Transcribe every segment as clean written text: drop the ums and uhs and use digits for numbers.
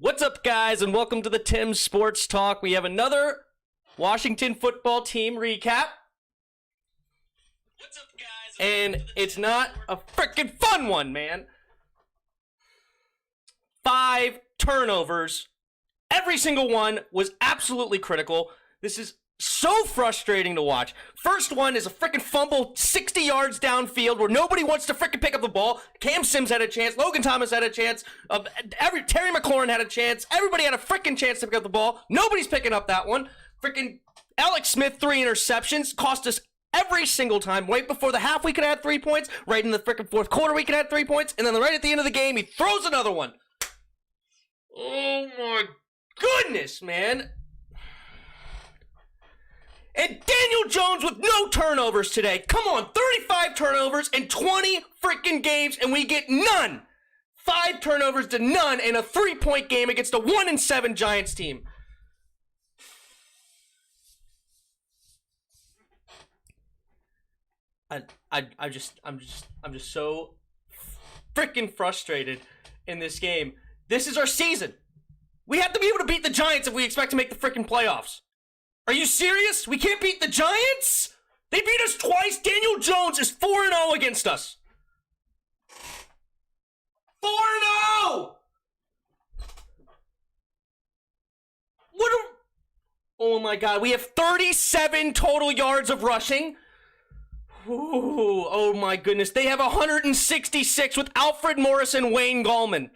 What's up, guys, and welcome to the Tim Sports Talk. We have another Washington football team recap. What's up, guys? And it's not a freaking fun one, man. 5 turnovers. Every single one was absolutely critical. This is so frustrating to watch. First one is a freaking fumble 60 yards downfield where nobody wants to freaking pick up the ball. Cam Sims had a chance. Logan Thomas had a chance. Terry McLaurin had a chance. Everybody had a freaking chance to pick up the ball. Nobody's picking up that one. Freaking Alex Smith, 3 interceptions. Cost us every single time. Right before the half, we could add 3 points. Right in the freaking fourth quarter, we could add 3 points. And then right at the end of the game, he throws another one. Oh my goodness, man. And Daniel Jones with no turnovers today. Come on, 35 turnovers in 20 freaking games, and we get none. 5 turnovers to none in a 3-point game against a 1-7 Giants team. I'm just so freaking frustrated in this game. This is our season. We have to be able to beat the Giants if we expect to make the freaking playoffs. Are you serious? We can't beat the Giants? They beat us twice. Daniel Jones is 4-0 against us. 4-0! Oh my God, we have 37 total yards of rushing. Ooh, oh my goodness. They have 166 with Alfred Morris and Wayne Gallman.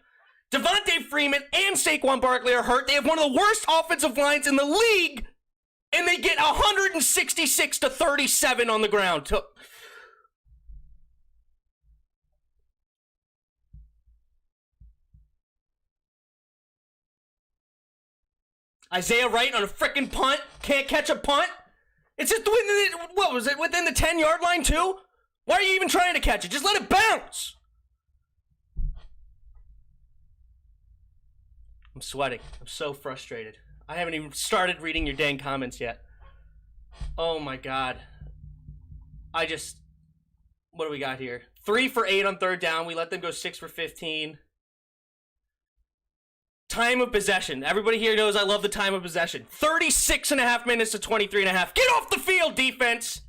Devontae Freeman and Saquon Barkley are hurt. They have one of the worst offensive lines in the league. And they get 166 to 37 on the ground. Isaiah Wright on a freaking punt. Can't catch a punt. It's just what was it, within the 10-yard line too? Why are you even trying to catch it? Just let it bounce. I'm sweating. I'm so frustrated. I haven't even started reading your dang comments yet. Oh my God. What do we got here? 3 for 8 on third down. We let them go 6 for 15. Time of possession. Everybody here knows I love the time of possession. 36.5 minutes to 23.5. Get off the field, defense!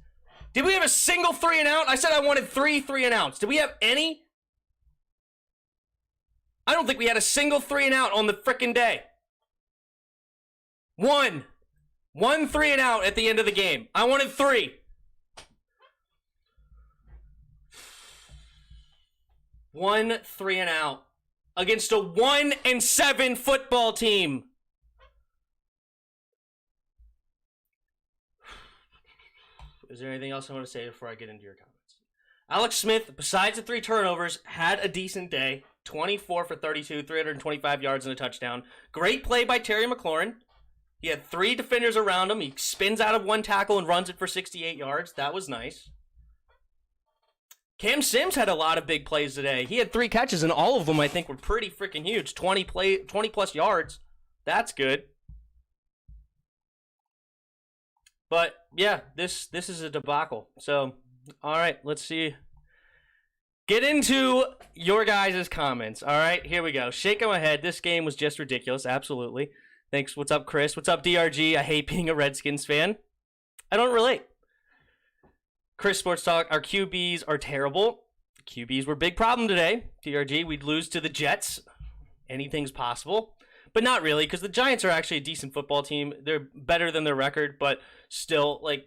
Did we have a single 3 and out? I said I wanted 3 and outs. Did we have any? I don't think we had a single 3 and out on the frickin' day. One 3 and out at the end of the game. I wanted 3. One 3 and out against a 1-7 football team. Is there anything else I want to say before I get into your comments? Alex Smith, besides the 3 turnovers, had a decent day. 24 for 32, 325 yards and a touchdown. Great play by Terry McLaurin. He had 3 defenders around him. He spins out of 1 tackle and runs it for 68 yards. That was nice. Cam Sims had a lot of big plays today. He had 3 catches, and all of them, I think, were pretty freaking huge. 20-plus yards. That's good. But, yeah, this is a debacle. So, all right, let's see. Get into your guys' comments. All right, here we go. Shaking my head. This game was just ridiculous. Absolutely. Thanks. What's up, Chris? What's up, DRG? I hate being a Redskins fan. I don't relate. Chris Sports Talk. Our QBs are terrible. QBs were a big problem today. DRG, we'd lose to the Jets. Anything's possible. But not really, because the Giants are actually a decent football team. They're better than their record, but still, like,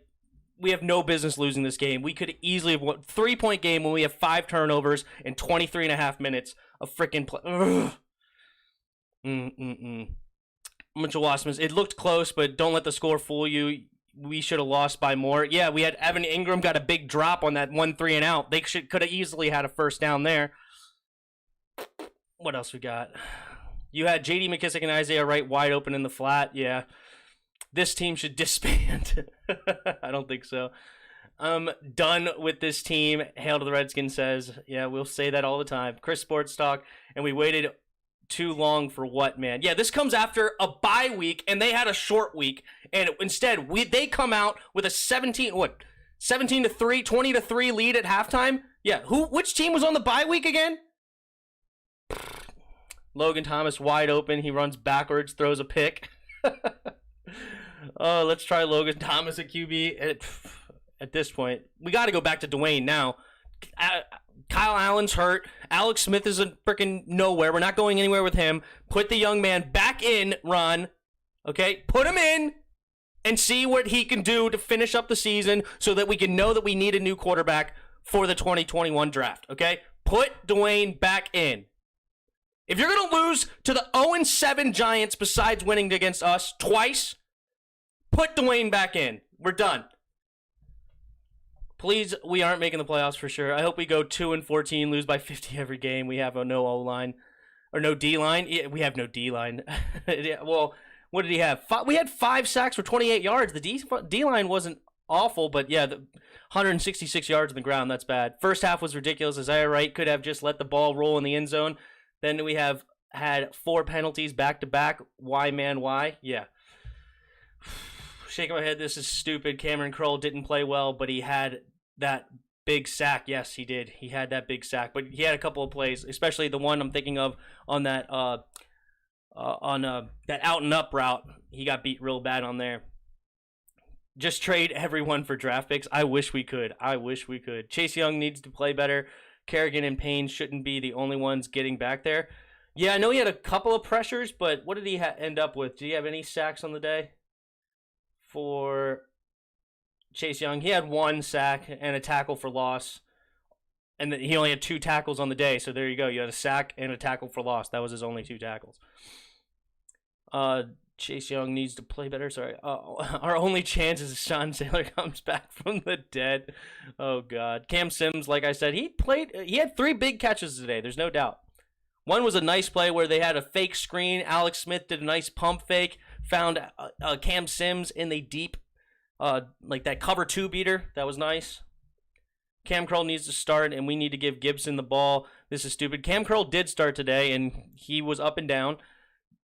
we have no business losing this game. We could easily have won a 3-point game when we have 5 turnovers in 23.5 minutes of freaking play. Mitchell Wassman, it looked close, but don't let the score fool you. We should have lost by more. Yeah, we had Evan Ingram got a big drop on that 1 3 and out. They could have easily had a first down there. What else we got? You had J.D. McKissick and Isaiah Wright wide open in the flat. Yeah, this team should disband. I don't think so. Done with this team. Hail to the Redskins says. Yeah, we'll say that all the time. Chris Sports Talk, and we waited too long for what, man? Yeah, this comes after a bye week, and they had a short week, and instead they come out with a 17 to 3, 20 to 3 lead at halftime. Yeah, which team was on the bye week again? Logan Thomas wide open. He runs backwards, throws a pick. Oh, let's try Logan Thomas at QB. At this point, we got to go back to Dwayne now. Kyle Allen's hurt. Alex Smith is a freaking nowhere. We're not going anywhere with him. Put the young man back in, Ron. Okay? Put him in and see what he can do to finish up the season so that we can know that we need a new quarterback for the 2021 draft. Okay? Put Dwayne back in. If you're going to lose to the 0-7 Giants besides winning against us twice, put Dwayne back in. We're done. Please, we aren't making the playoffs for sure. I hope we go 2-14, lose by 50 every game. We have a no O-line. Or no D-line. Yeah, we have no D-line. Yeah, well, what did he have? We had 5 sacks for 28 yards. The D-line wasn't awful, but yeah, 166 yards on the ground. That's bad. First half was ridiculous. Isaiah Wright could have just let the ball roll in the end zone. Then we have had 4 penalties back-to-back. Why, man, why? Yeah. Shaking my head, this is stupid. Cameron Kroll didn't play well, but he had that big sack. Yes, he did. He had that big sack, but he had a couple of plays, especially the one I'm thinking of on that that out and up route. He got beat real bad on there. Just trade everyone for draft picks. I wish we could. Chase Young needs to play better. Kerrigan and Payne shouldn't be the only ones getting back there. Yeah, I know he had a couple of pressures, but what did he end up with? Did he have any sacks on the day? For Chase Young, he had 1 sack and a tackle for loss, and he only had 2 tackles on the day. So there you go. You had a sack and a tackle for loss. That was his only 2 tackles. Chase Young needs to play better. Sorry. Our only chance is Sean Saylor comes back from the dead. Oh God. Cam Sims, like I said, he had 3 big catches today. There's no doubt. One was a nice play where they had a fake screen. Alex Smith did a nice pump fake. Found Cam Sims in the deep, like that cover 2 beater. That was nice. Cam Curl needs to start, and we need to give Gibson the ball. This is stupid. Cam Curl did start today, and he was up and down.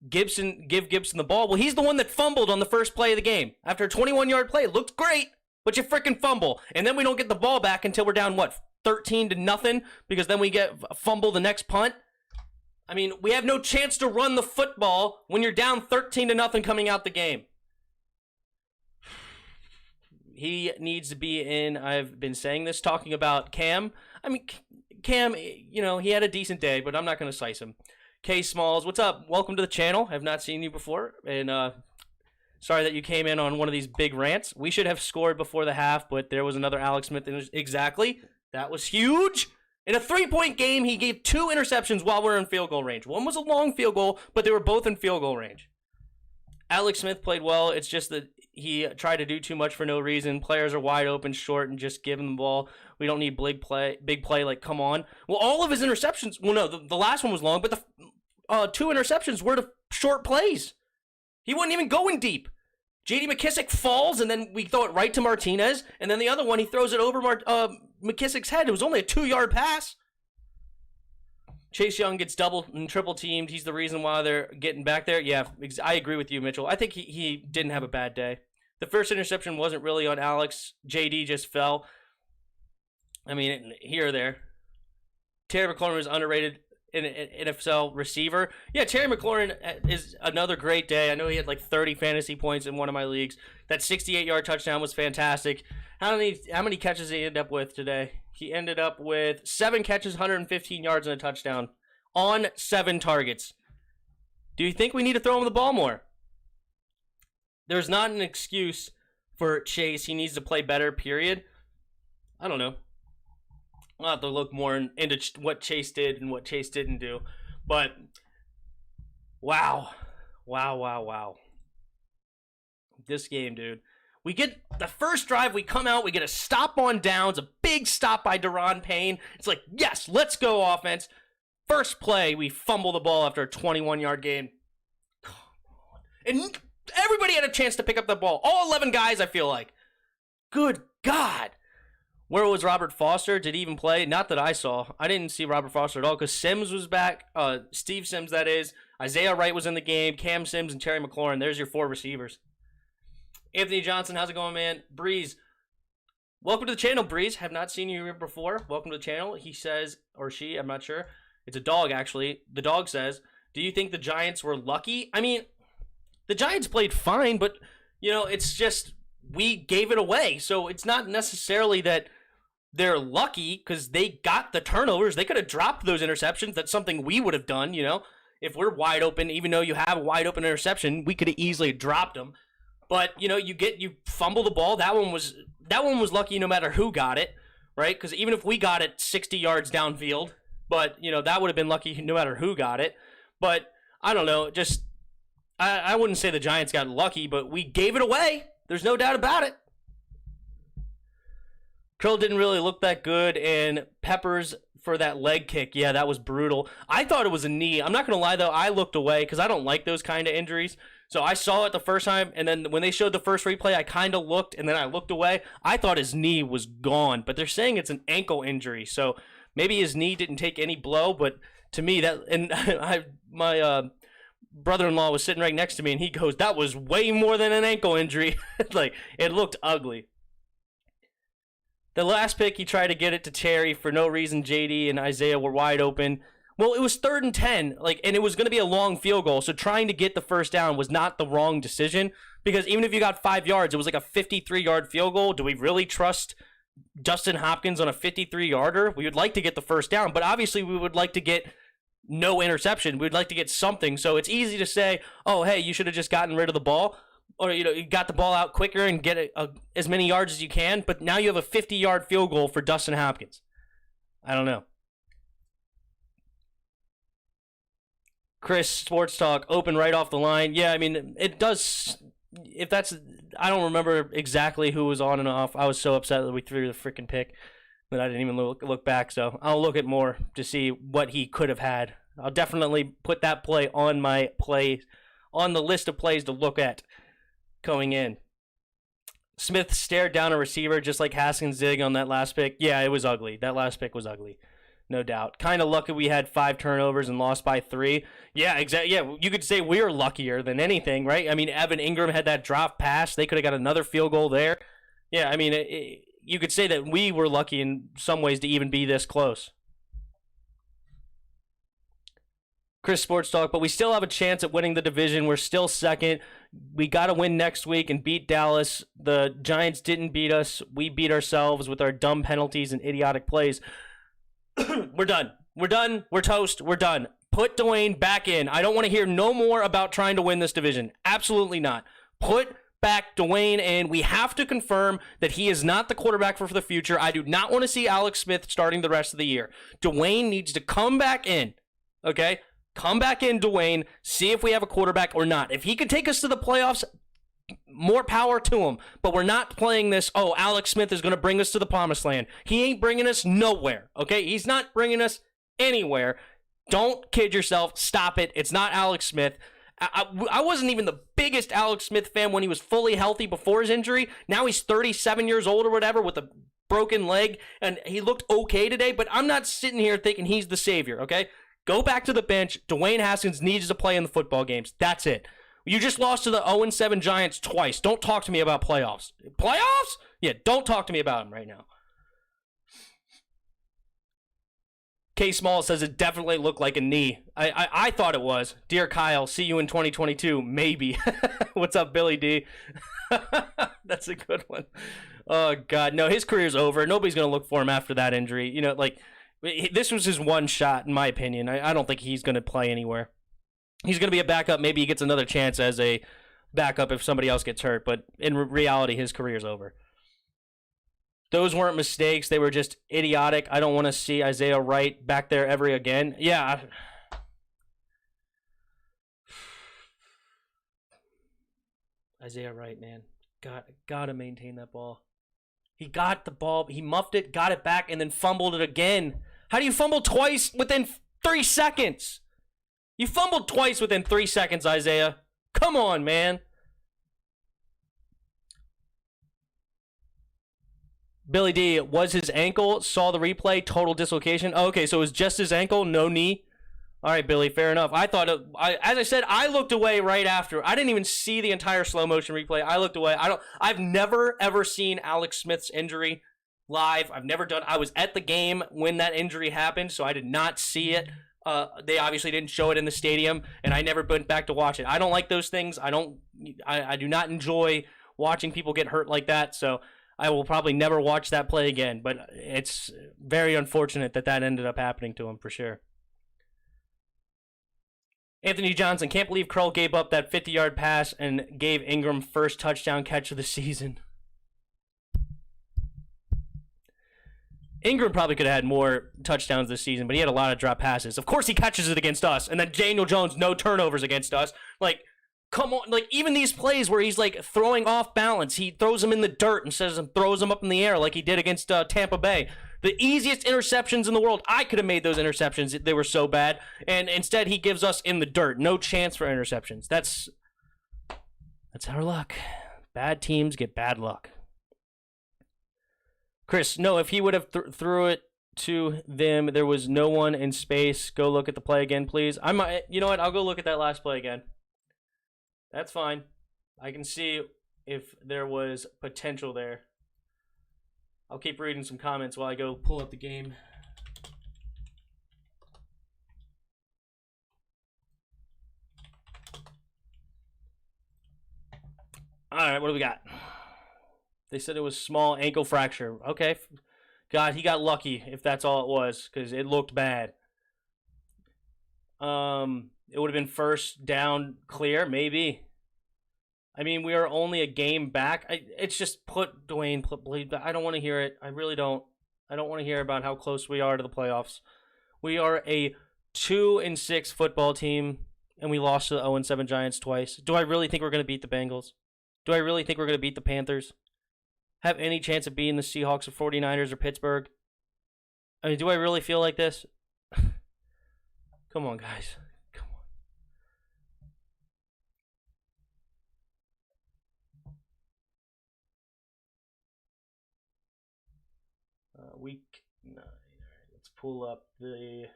Give Gibson the ball. Well, he's the one that fumbled on the first play of the game. After a 21-yard play, it looked great, but you freaking fumble. And then we don't get the ball back until we're down, 13-0, because then we get fumble the next punt. I mean, we have no chance to run the football when you're down 13-0 coming out the game. He needs to be in. I've been saying this, talking about Cam. I mean, Cam, he had a decent day, but I'm not going to slice him. K Smalls, what's up? Welcome to the channel. I've not seen you before, and sorry that you came in on one of these big rants. We should have scored before the half, but there was another Alex Smith. Exactly. That was huge. In a 3-point game, he gave 2 interceptions while we're in field goal range. One was a long field goal, but they were both in field goal range. Alex Smith played well. It's just that he tried to do too much for no reason. Players are wide open, short, and just give him the ball. We don't need big play, like, come on. Well, all of his interceptions, well, no, the last one was long, but the 2 interceptions were to short plays. He wasn't even going deep. J.D. McKissick falls, and then we throw it right to Martinez, and then the other one, he throws it over McKissick's head. It was only a 2-yard pass. Chase Young gets double and triple teamed. He's the reason why they're getting back there. Yeah, I agree with you, Mitchell. I think he didn't have a bad day. The first interception wasn't really on Alex. JD just fell. I mean, here or there. Terry McLaurin was underrated in NFL receiver. Yeah, Terry McLaurin is another great day. I know he had like 30 fantasy points in one of my leagues. That 68-yard touchdown was fantastic. How many catches did he end up with today? He ended up with 7 catches, 115 yards, and a touchdown on 7 targets. Do you think we need to throw him the ball more? There's not an excuse for Chase. He needs to play better, period. I don't know. I'll have to look more into what Chase did and what Chase didn't do. But, wow. This game, dude. We get the first drive, we come out, we get a stop on downs, a big stop by Daron Payne. It's like, yes, let's go offense. First play, we fumble the ball after a 21-yard gain. Come on. And everybody had a chance to pick up the ball. All 11 guys, I feel like. Good God. Where was Robert Foster? Did he even play? Not that I saw. I didn't see Robert Foster at all because Sims was back. Steve Sims, that is. Isaiah Wright was in the game. Cam Sims and Terry McLaurin. There's your 4 receivers. Anthony Johnson, how's it going, man? Breeze, welcome to the channel, Breeze. Have not seen you here before. Welcome to the channel. He says, or she, I'm not sure. It's a dog, actually. The dog says, Do you think the Giants were lucky? I mean, the Giants played fine, but, it's just we gave it away. So it's not necessarily that they're lucky because they got the turnovers. They could have dropped those interceptions. That's something we would have done, If we're wide open, even though you have a wide open interception, we could have easily dropped them. But, you fumble the ball. That one was lucky no matter who got it, right? Because even if we got it 60 yards downfield, but, that would have been lucky no matter who got it. But I don't know, just I wouldn't say the Giants got lucky, but we gave it away. There's no doubt about it. Krill didn't really look that good, and Peppers for that leg kick, yeah, that was brutal. I thought it was a knee. I'm not going to lie, though. I looked away because I don't like those kind of injuries. So I saw it the first time, and then when they showed the first replay, I kind of looked, and then I looked away. I thought his knee was gone, but they're saying it's an ankle injury. So maybe his knee didn't take any blow, but to me, that, and my brother-in-law was sitting right next to me, and he goes, that was way more than an ankle injury. Like, it looked ugly. The last pick, he tried to get it to Terry for no reason. JD and Isaiah were wide open. Well, it was 3rd and 10, and it was going to be a long field goal, so trying to get the first down was not the wrong decision, because even if you got 5 yards, it was like a 53-yard field goal. Do we really trust Justin Hopkins on a 53-yarder? We would like to get the first down, but obviously we would like to get no interception. We'd like to get something, so it's easy to say, oh, hey, you should have just gotten rid of the ball, or, you got the ball out quicker and get as many yards as you can, but now you have a 50-yard field goal for Dustin Hopkins. I don't know. Chris, Sports Talk, open right off the line. Yeah, I mean, it does, if that's, I don't remember exactly who was on and off. I was so upset that we threw the freaking pick that I didn't even look back, so I'll look at more to see what he could have had. I'll definitely put that play on the list of plays to look at going in. Smith stared down a receiver just like Haskins did on that last pick. Yeah, it was ugly. That last pick was ugly. No doubt. Kind of lucky we had 5 turnovers and lost by 3. Yeah, exactly. Yeah, you could say we were luckier than anything, right? I mean, Evan Ingram had that drop pass. They could have got another field goal there. Yeah, I mean, you could say that we were lucky in some ways to even be this close. Chris Sports Talk, but we still have a chance at winning the division. We're still second. We got to win next week and beat Dallas. The Giants didn't beat us. We beat ourselves with our dumb penalties and idiotic plays. We're done. We're done. We're toast. We're done. Put Dwayne back in. I don't want to hear no more about trying to win this division. Absolutely not. Put back Dwayne, and we have to confirm that he is not the quarterback for the future. I do not want to see Alex Smith starting the rest of the year. Dwayne needs to come back in. Okay? Come back in, Dwayne. See if we have a quarterback or not. If he could take us to the playoffs, more power to him. But we're not playing this, oh, Alex Smith is going to bring us to the promised land. He ain't bringing us nowhere, okay? He's not bringing us anywhere. Don't kid yourself. Stop it. It's not Alex Smith. I wasn't even the biggest Alex Smith fan when he was fully healthy before his injury. Now he's 37 years old or whatever with a broken leg, and he looked okay today, but I'm not sitting here thinking he's the savior, okay? Go back to the bench. Dwayne Haskins needs to play in the football games. That's it. You just lost to the 0-7 Giants twice. Don't talk to me about playoffs. Playoffs? Yeah, don't talk to me about them right now. K. Small says it definitely looked like a knee. I thought it was. Dear Kyle, see you in 2022. Maybe. What's up, Billy D? That's a good one. Oh, God. No, his career's over. Nobody's going to look for him after that injury. You know, like, this was his one shot, in my opinion. I don't think he's going to play anywhere. He's going to be a backup. Maybe he gets another chance as a backup if somebody else gets hurt. But in reality, his career's over. Those weren't mistakes. They were just idiotic. I don't want to see Isaiah Wright back there ever again. Yeah. Isaiah Wright, man. Gotta maintain that ball. He got the ball. He muffed it, got it back, and then fumbled it again. How do you fumble twice within 3 seconds? You fumbled twice within 3 seconds, Isaiah. Come on, man. Billy D, was his ankle? Saw the replay, total dislocation. Oh, okay, so it was just his ankle, no knee. All right, Billy, fair enough. I thought, as I said, I looked away right after. I didn't even see the entire slow motion replay. I looked away. I've never ever seen Alex Smith's injury live. I was at the game when that injury happened, so I did not see it. They obviously didn't show it in the stadium, and I never went back to watch it. I don't like those things. I do not enjoy watching people get hurt like that, so I will probably never watch that play again. But it's very unfortunate that ended up happening to him for sure. Anthony Johnson, can't believe Curl gave up that 50-yard pass and gave Ingram first touchdown catch of the season. Ingram probably could have had more touchdowns this season, but he had a lot of drop passes. Of course he catches it against us, and then Daniel Jones, no turnovers against us. Like, come on. Like, even these plays where he's, like, throwing off balance, he throws them in the dirt instead of throws them up in the air like he did against Tampa Bay. The easiest interceptions in the world. I could have made those interceptions. They were so bad. And instead, he gives us in the dirt. No chance for interceptions. That's our luck. Bad teams get bad luck. Chris, no, if he would have threw it to them, there was no one in space. Go look at the play again, please. You know what? I'll go look at that last play again. That's fine. I can see if there was potential there. I'll keep reading some comments while I go pull up the game. All right, what do we got? They said it was small ankle fracture. Okay. God, he got lucky if that's all it was, because it looked bad. It would have been first down clear, maybe. I mean, we are only a game back. It's just put Dwayne, I don't want to hear it. I really don't. I don't want to hear about how close we are to the playoffs. We are a 2-6 football team, and we lost to the 0-7 Giants twice. Do I really think we're going to beat the Bengals? Do I really think we're going to beat the Panthers? Have any chance of beating the Seahawks or 49ers or Pittsburgh? I mean, do I really feel like this? Come on, guys. Come on. Week 9. All right, let's pull up the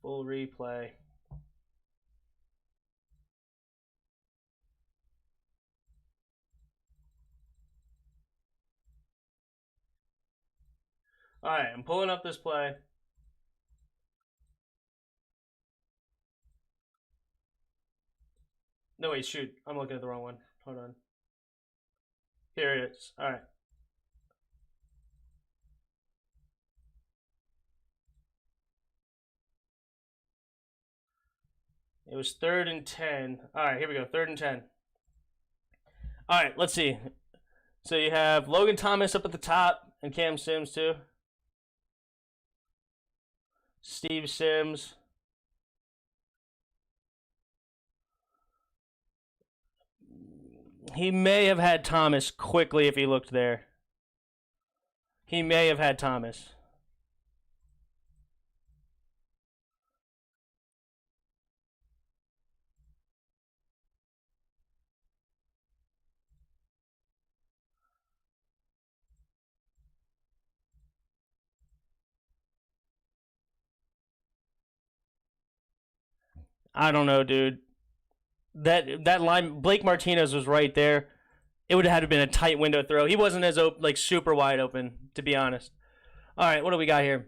full replay. All right, I'm pulling up this play. No, wait, shoot. I'm looking at the wrong one. Hold on. Here it is. All right. It was 3rd and 10. All right, here we go. 3rd and 10. All right, let's see. So you have Logan Thomas up at the top and Cam Sims too. Steve Sims. He may have had Thomas quickly if he looked there. He may have had Thomas. I don't know, dude. That line, Blake Martinez was right there. It would have had to been a tight window throw. He wasn't as super wide open, to be honest. All right, what do we got here?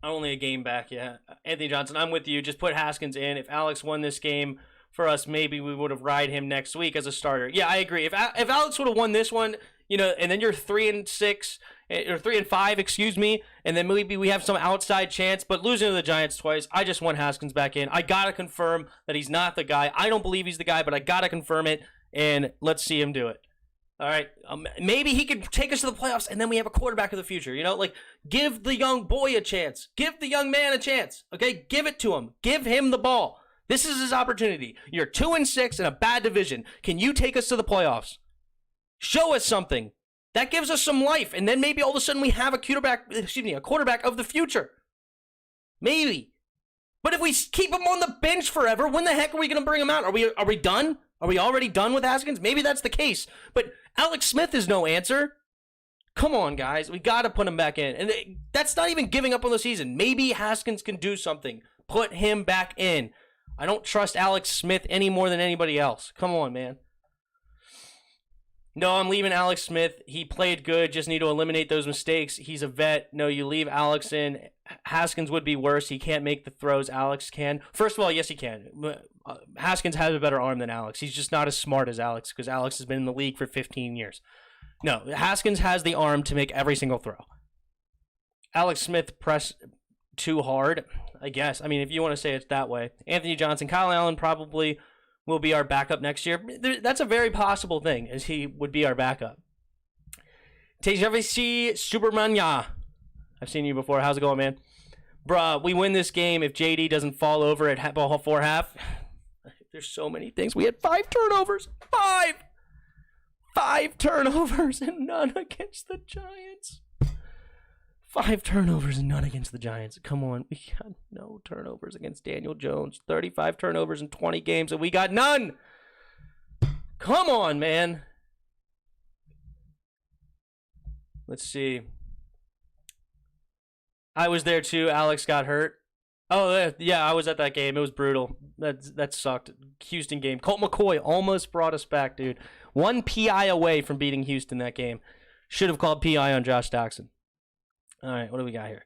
Only a game back, yeah. Anthony Johnson, I'm with you. Just put Haskins in. If Alex won this game for us, maybe we would have ride him next week as a starter. Yeah, I agree. If Alex would have won this one, and then you're 3-6 or 3-5, excuse me, and then maybe we have some outside chance. But losing to the Giants twice, I just want Haskins back in. I gotta confirm that he's not the guy. I don't believe he's the guy, but I gotta confirm it, and let's see him do it. All right, maybe he could take us to the playoffs, and then we have a quarterback of the future. Give the young boy a chance. Give the young man a chance. Okay, give it to him. Give him the ball. This is his opportunity. You're 2-6 in a bad division. Can you take us to the playoffs? Show us something. That gives us some life, and then maybe all of a sudden we have a quarterback of the future. Maybe. But if we keep him on the bench forever, when the heck are we going to bring him out? Are we done? Are we already done with Haskins? Maybe that's the case. But Alex Smith is no answer. Come on, guys. We got to put him back in. And that's not even giving up on the season. Maybe Haskins can do something. Put him back in. I don't trust Alex Smith any more than anybody else. Come on, man. No, I'm leaving Alex Smith. He played good. Just need to eliminate those mistakes. He's a vet. No, you leave Alex in. Haskins would be worse. He can't make the throws Alex can. First of all, yes, he can. Haskins has a better arm than Alex. He's just not as smart as Alex because Alex has been in the league for 15 years. No, Haskins has the arm to make every single throw. Alex Smith pressed too hard, I guess. I mean, if you want to say it that way. Anthony Johnson, Kyle Allen probably will be our backup next year. That's a very possible thing, as he would be our backup. TJVC Supermania. I've seen you before. How's it going, man? Bruh, we win this game if JD doesn't fall over at before half. There's so many things. We had 5 turnovers. 5! 5 turnovers and none against the Giants. 5 turnovers and none against the Giants. Come on. We got no turnovers against Daniel Jones. 35 turnovers in 20 games, and we got none. Come on, man. Let's see. I was there, too. Alex got hurt. Oh, yeah, I was at that game. It was brutal. That sucked. Houston game. Colt McCoy almost brought us back, dude. 1 PI away from beating Houston that game. Should have called PI on Josh Doxson. All right, what do we got here?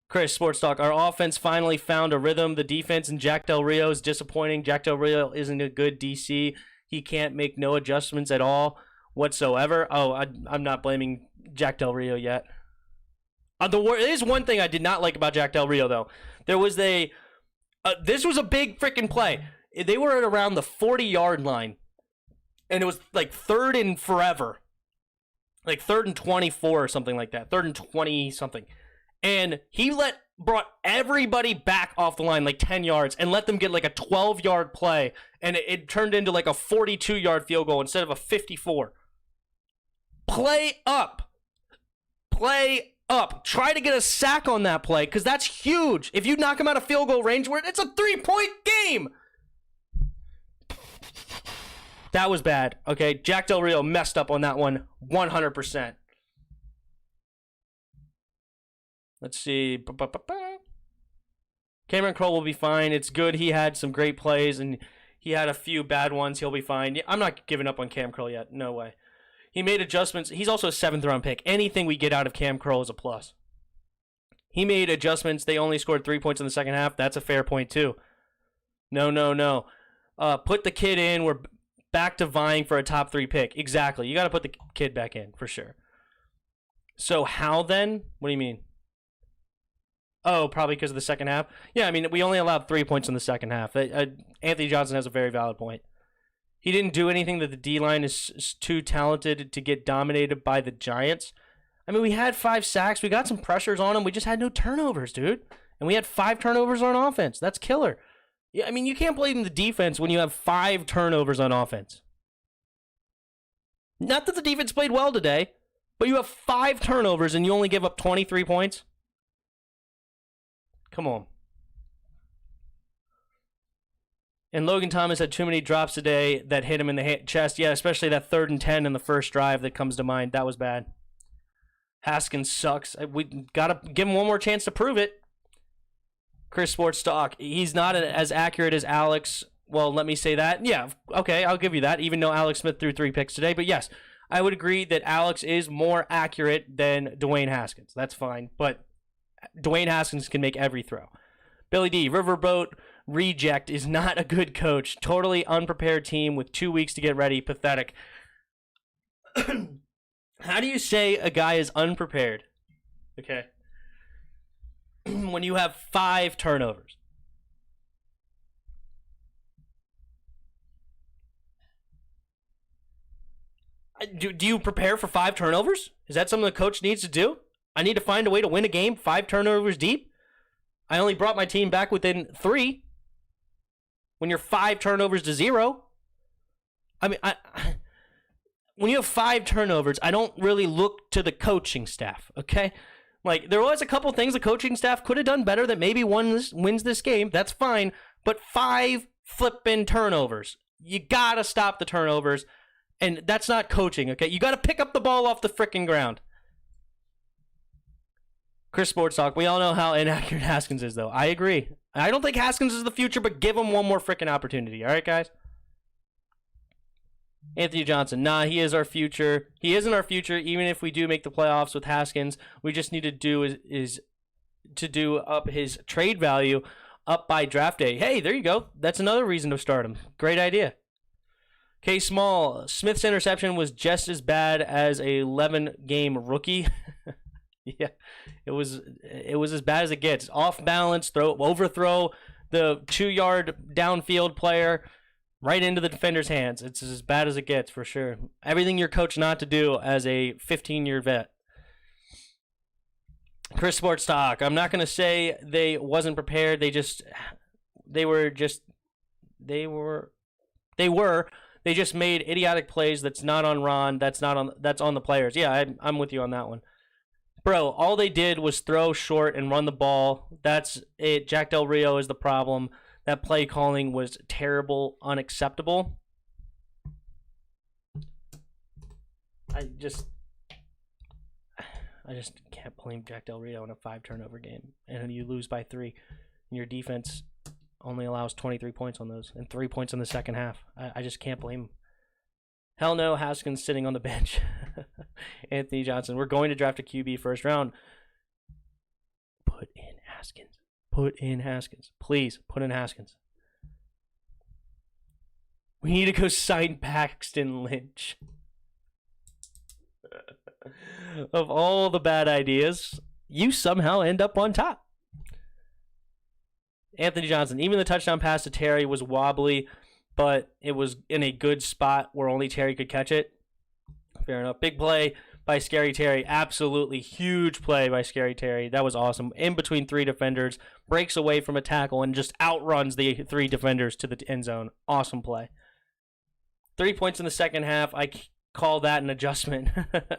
Chris, Sports Talk. Our offense finally found a rhythm. The defense and Jack Del Rio is disappointing. Jack Del Rio isn't a good DC. He can't make no adjustments at all whatsoever. Oh, I'm not blaming Jack Del Rio yet. There is one thing I did not like about Jack Del Rio, though. There was this was a big freaking play. They were at around the 40-yard line, and it was like 3rd and forever. Like 3rd and 24 or something like that. 3rd and 20 something. And he brought everybody back off the line like 10 yards and let them get like a 12-yard play. And it turned into like a 42-yard field goal instead of a 54. Play up. Play up. Try to get a sack on that play because that's huge. If you knock him out of field goal range, it's a 3-point game. That was bad. Okay, Jack Del Rio messed up on that one 100%. Let's see. Cameron Kroll will be fine. It's good. He had some great plays, and he had a few bad ones. He'll be fine. I'm not giving up on Cam Kroll yet. No way. He made adjustments. He's also a 7th-round pick. Anything we get out of Cam Kroll is a plus. He made adjustments. They only scored 3 points in the second half. That's a fair point, too. No. Put the kid in. We're back to vying for a top 3 pick. Exactly. You got to put the kid back in, for sure. So how then? What do you mean? Oh, probably because of the second half? Yeah, I mean, we only allowed 3 points in the second half. Anthony Johnson has a very valid point. He didn't do anything that the D-line is too talented to get dominated by the Giants. I mean, we had 5 sacks. We got some pressures on him. We just had no turnovers, dude. And we had 5 turnovers on offense. That's killer. Yeah, I mean, you can't blame the defense when you have 5 turnovers on offense. Not that the defense played well today, but you have 5 turnovers and you only give up 23 points. Come on. And Logan Thomas had too many drops today that hit him in the chest. Yeah, especially that 3rd and 10 in the first drive that comes to mind. That was bad. Haskins sucks. We got to give him one more chance to prove it. Chris Sports Talk. He's not as accurate as Alex. Well, let me say that. Yeah, okay, I'll give you that, even though Alex Smith threw 3 picks today. But yes, I would agree that Alex is more accurate than Dwayne Haskins. That's fine. But Dwayne Haskins can make every throw. Billy D. Riverboat Reject is not a good coach. Totally unprepared team with 2 weeks to get ready. Pathetic. How do you say a guy is unprepared? Okay. When you have 5 turnovers. Do you prepare for 5 turnovers? Is that something the coach needs to do? I need to find a way to win a game 5 turnovers deep? I only brought my team back within 3. When you're 5 turnovers to 0. I mean, when you have 5 turnovers, I don't really look to the coaching staff, okay? Like, there was a couple things the coaching staff could have done better that maybe wins this game. That's fine. But 5 flipping turnovers. You got to stop the turnovers. And that's not coaching, okay? You got to pick up the ball off the frickin' ground. Chris Sports Talk, we all know how inaccurate Haskins is, though. I agree. I don't think Haskins is the future, but give him one more frickin' opportunity. All right, guys? Anthony Johnson, nah, he is our future. He isn't our future, even if we do make the playoffs with Haskins. We just need to do is to do up his trade value up by draft day. Hey, there you go. That's another reason to start him. Great idea. K. Small, Smith's interception was just as bad as a 11-game rookie. Yeah, it was as bad as it gets. Off balance, overthrow the 2-yard downfield player right into the defender's hands. It's as bad as it gets for sure. Everything you're coached not to do as a 15-year vet. Chris Sports Talk. I'm not going to say they wasn't prepared. They just made idiotic plays. That's not on Ron. That's on the players. Yeah, I'm with you on that one. Bro, all they did was throw short and run the ball. That's it. Jack Del Rio is the problem. That play calling was terrible, unacceptable. I just can't blame Jack Del Rio in a 5-turnover game. And you lose by 3. And your defense only allows 23 points on those and 3 points in the second half. I just can't blame him. Hell no, Haskins sitting on the bench. Anthony Johnson, we're going to draft a QB first round. Put in Haskins. Please, put in Haskins. We need to go sign Paxton Lynch. Of all the bad ideas, you somehow end up on top. Anthony Johnson, even the touchdown pass to Terry was wobbly, but it was in a good spot where only Terry could catch it. Fair enough. Big play by Scary Terry. Absolutely huge play by Scary Terry. That was awesome. In between 3 defenders, breaks away from a tackle and just outruns the 3 defenders to the end zone. Awesome play. 3 points in the second half. I call that an adjustment.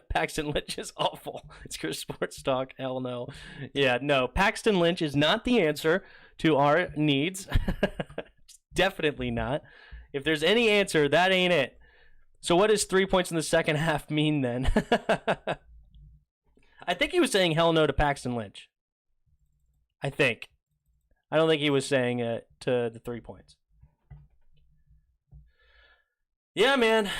Paxton Lynch is awful. It's Chris Sports Talk. Hell no. Yeah, no. Paxton Lynch is not the answer to our needs. Definitely not. If there's any answer, that ain't it. So what does 3 points in the second half mean then? I think he was saying hell no to Paxton Lynch. I think. I don't think he was saying it to the 3 points. Yeah, man.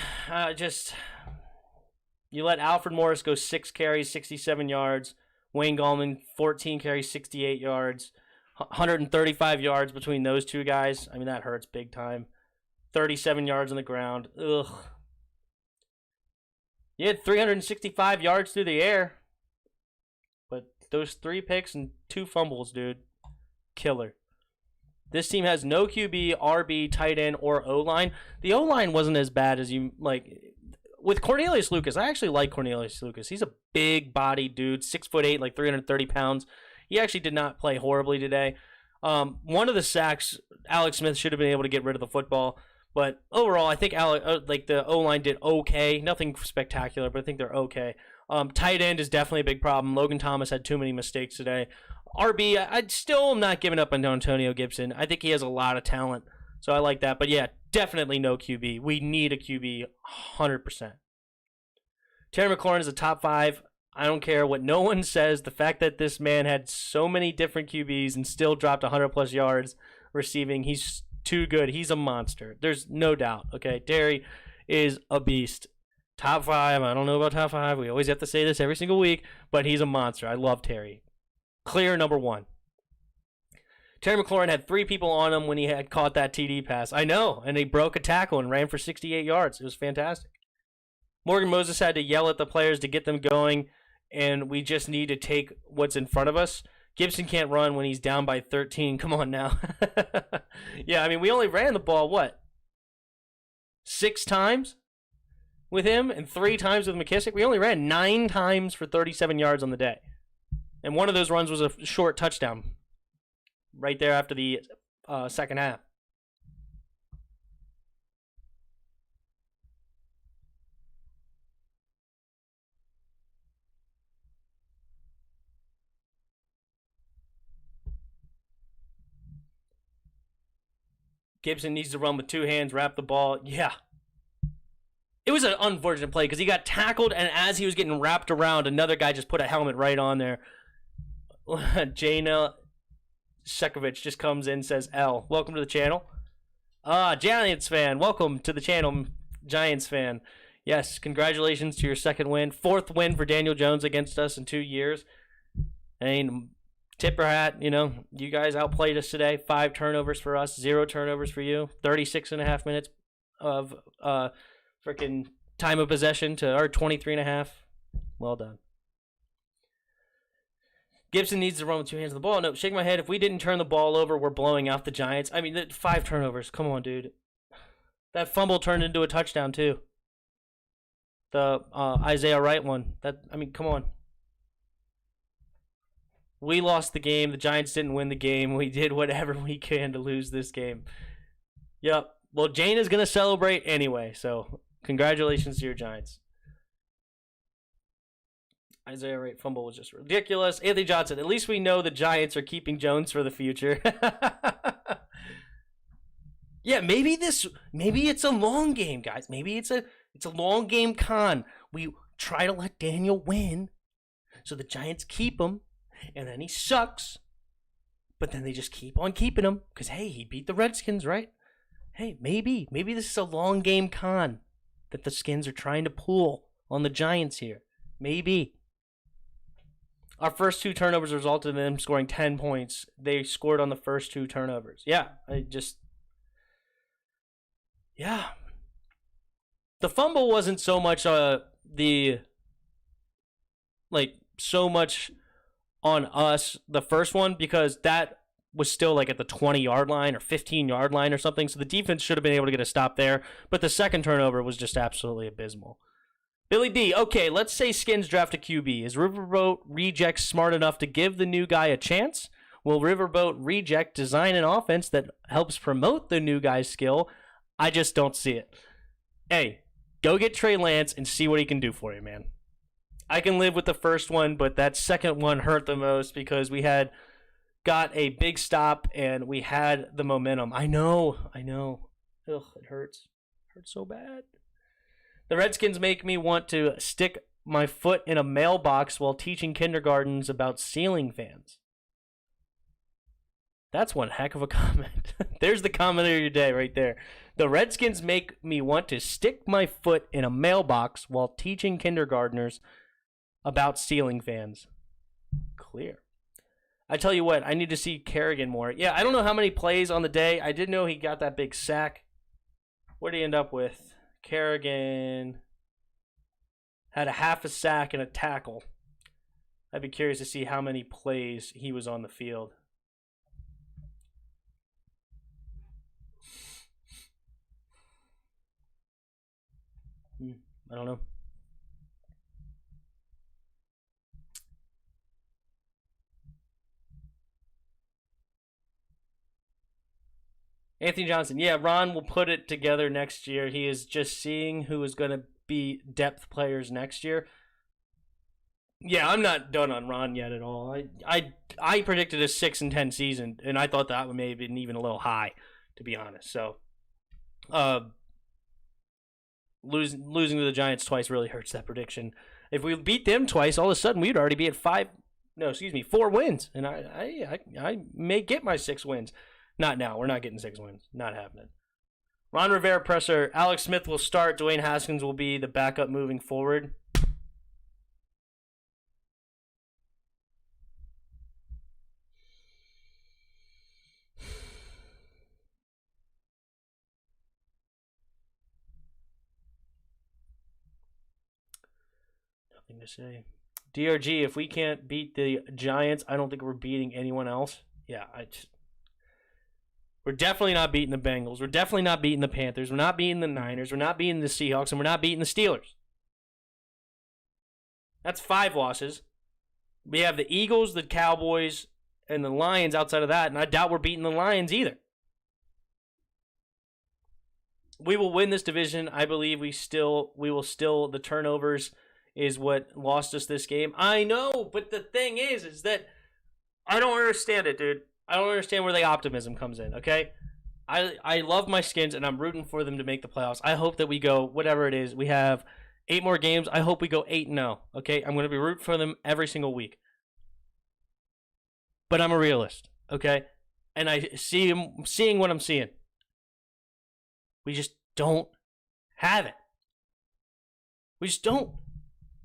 You let Alfred Morris go 6 carries, 67 yards. Wayne Gallman, 14 carries, 68 yards. 135 yards between those 2 guys. I mean, that hurts big time. 37 yards on the ground. Ugh. You had 365 yards through the air. But those 3 picks and 2 fumbles, dude. Killer. This team has no QB, RB, tight end, or O-line. The O-line wasn't as bad as you, like, with Cornelius Lucas. I actually like Cornelius Lucas. He's a big-bodied dude, 6'8", like 330 pounds. He actually did not play horribly today. One of the sacks, Alex Smith should have been able to get rid of the football. But overall, I think the O-line did okay. Nothing spectacular, but I think they're okay. Tight end is definitely a big problem. Logan Thomas had too many mistakes today. RB, I'd still not giving up on Antonio Gibson. I think he has a lot of talent, so I like that. But yeah, definitely no QB. We need a QB 100%. Terry McLaurin is a top 5. I don't care what no one says. The fact that this man had so many different QBs and still dropped 100-plus yards receiving, he's too good. He's a monster. There's no doubt. Okay, Terry is a beast. Top 5. I don't know about top 5. We always have to say this every single week, but he's a monster. I love Terry. Clear number 1. Terry McLaurin had 3 people on him when he had caught that TD pass. I know, and he broke a tackle and ran for 68 yards. It was fantastic. Morgan Moses had to yell at the players to get them going, and we just need to take what's in front of us. Gibson can't run when he's down by 13. Come on now. Yeah, I mean, we only ran the ball, 6 times with him and 3 times with McKissick? We only ran 9 times for 37 yards on the day. And one of those runs was a short touchdown right there after the second half. Gibson needs to run with 2 hands, wrap the ball. Yeah. It was an unfortunate play because he got tackled, and as he was getting wrapped around, another guy just put a helmet right on there. Jana Sekovich just comes in and says, L, welcome to the channel. Giants fan, welcome to the channel. Giants fan. Yes, congratulations to your second win. Fourth win for Daniel Jones against us in 2 years. I mean, tip our hat, you guys outplayed us today. 5 turnovers for us, 0 turnovers for you. 36.5 minutes of freaking time of possession to our 23.5. Well done. Gibson needs to run with 2 hands on the ball. No, shake my head. If we didn't turn the ball over, we're blowing out the Giants. I mean, 5 turnovers. Come on, dude. That fumble turned into a touchdown, too. The Isaiah Wright one. Come on. We lost the game. The Giants didn't win the game. We did whatever we can to lose this game. Yep. Well, Jane is going to celebrate anyway, so congratulations to your Giants. Isaiah Wright fumble was just ridiculous. Anthony Johnson, at least we know the Giants are keeping Jones for the future. Yeah, maybe it's a long game, guys. Maybe it's a long game con. We try to let Daniel win so the Giants keep him, and then he sucks. But then they just keep on keeping him because, hey, he beat the Redskins, right? Hey, maybe this is a long game con that the Skins are trying to pull on the Giants here. Maybe. Our first 2 turnovers resulted in them scoring 10 points. They scored on the first 2 turnovers. Yeah. The fumble wasn't so much so much on us, the first one, because that was still like at the 20-yard line or 15-yard line or something, so the defense should have been able to get a stop there, but the second turnover was just absolutely abysmal. Billy D, okay, let's say Skins draft a QB. Is Riverboat Reject smart enough to give the new guy a chance? Will Riverboat Reject design an offense that helps promote the new guy's skill? I just don't see it. Hey, go get Trey Lance and see what he can do for you, man. I can live with the first one, but that second one hurt the most because we had got a big stop and we had the momentum. I know. Ugh, it hurts. It hurts so bad. The Redskins make me want to stick my foot in a mailbox while teaching kindergartens about ceiling fans. That's one heck of a comment. There's the comment of your day right there. The Redskins make me want to stick my foot in a mailbox while teaching kindergartners about ceiling fans. Clear. I tell you what, I need to see Kerrigan more. Yeah, I don't know how many plays on the day. I did know he got that big sack. What did he end up with? Kerrigan had a half a sack and a tackle. I'd be curious to see how many plays he was on the field. I don't know. Anthony Johnson. Yeah, Ron will put it together next year. He is just seeing who is going to be depth players next year. Yeah, I'm not done on Ron yet at all. I predicted a 6-10 season, and I thought that may have been even a little high, to be honest. So, losing to the Giants twice really hurts that prediction. If we beat them twice, all of a sudden we'd already be at 4 wins, and I may get my 6 wins. Not now. We're not getting 6 wins. Not happening. Ron Rivera presser. Alex Smith will start. Dwayne Haskins will be the backup moving forward. Nothing to say. DRG, if we can't beat the Giants, I don't think we're beating anyone else. Yeah, we're definitely not beating the Bengals. We're definitely not beating the Panthers. We're not beating the Niners. We're not beating the Seahawks. And we're not beating the Steelers. That's 5 losses. We have the Eagles, the Cowboys, and the Lions outside of that. And I doubt we're beating the Lions either. We will win this division. I believe we will still, the turnovers is what lost us this game. I know, but the thing is that I don't understand it, dude. I don't understand where the optimism comes in, okay? I love my Skins, and I'm rooting for them to make the playoffs. I hope that we go, whatever it is, we have 8 more games. I hope we go 8-0, okay? I'm going to be rooting for them every single week. But I'm a realist, okay? And I seeing what I'm seeing. We just don't have it. We just don't.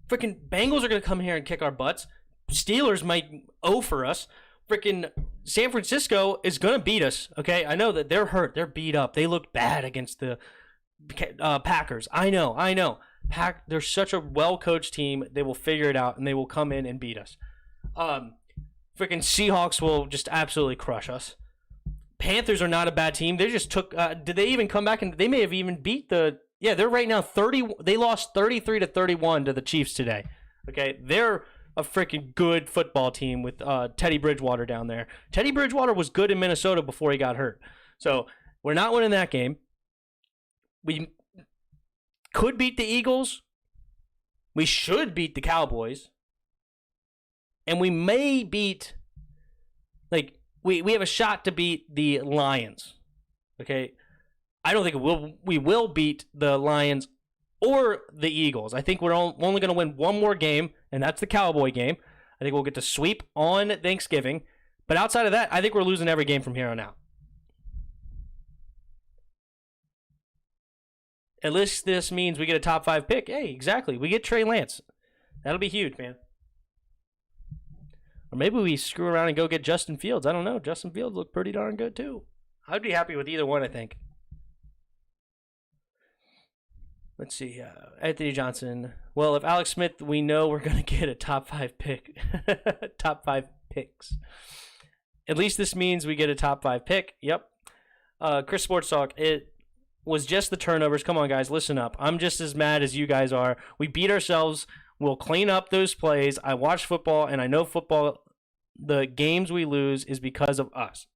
Freaking Bengals are going to come here and kick our butts. Steelers might O for us. Freaking San Francisco is going to beat us, okay? I know that they're hurt. They're beat up. They looked bad against the Packers. I know. They're such a well-coached team. They will figure it out, and they will come in and beat us. Freaking Seahawks will just absolutely crush us. Panthers are not a bad team. They just took did they even come back? And they may have even beat the... Yeah, they're right now 30. They lost 33-31 to the Chiefs today. Okay, they're a freaking good football team with Teddy Bridgewater down there. Teddy Bridgewater was good in Minnesota before he got hurt. So we're not winning that game. We could beat the Eagles. We should beat the Cowboys. And we may beat, like, we have a shot to beat the Lions. Okay? I don't think we will beat the Lions or the Eagles. I think we're only going to win one more game, and that's the Cowboy game. I think we'll get to sweep on Thanksgiving. But outside of that, I think we're losing every game from here on out. At least this means we get a top 5 pick. Hey, exactly. We get Trey Lance. That'll be huge, man. Or maybe we screw around and go get Justin Fields. I don't know. Justin Fields looked pretty darn good, too. I'd be happy with either one, I think. Let's see. Anthony Johnson. Well, if Alex Smith, we know we're going to get a top 5 pick. Top 5 picks. At least this means we get a top 5 pick. Yep. Chris Sports Talk. It was just the turnovers. Come on, guys. Listen up. I'm just as mad as you guys are. We beat ourselves. We'll clean up those plays. I watch football, and I know football, the games we lose is because of us.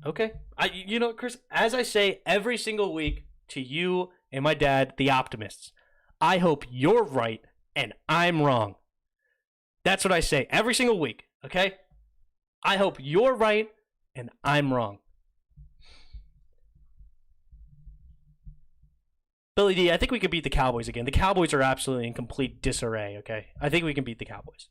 Okay. You know, Chris, as I say every single week to you and my dad, the optimists, I hope you're right and I'm wrong. That's what I say every single week, okay? I hope you're right and I'm wrong. Billy D, I think we could beat the Cowboys again. The Cowboys are absolutely in complete disarray, okay? I think we can beat the Cowboys.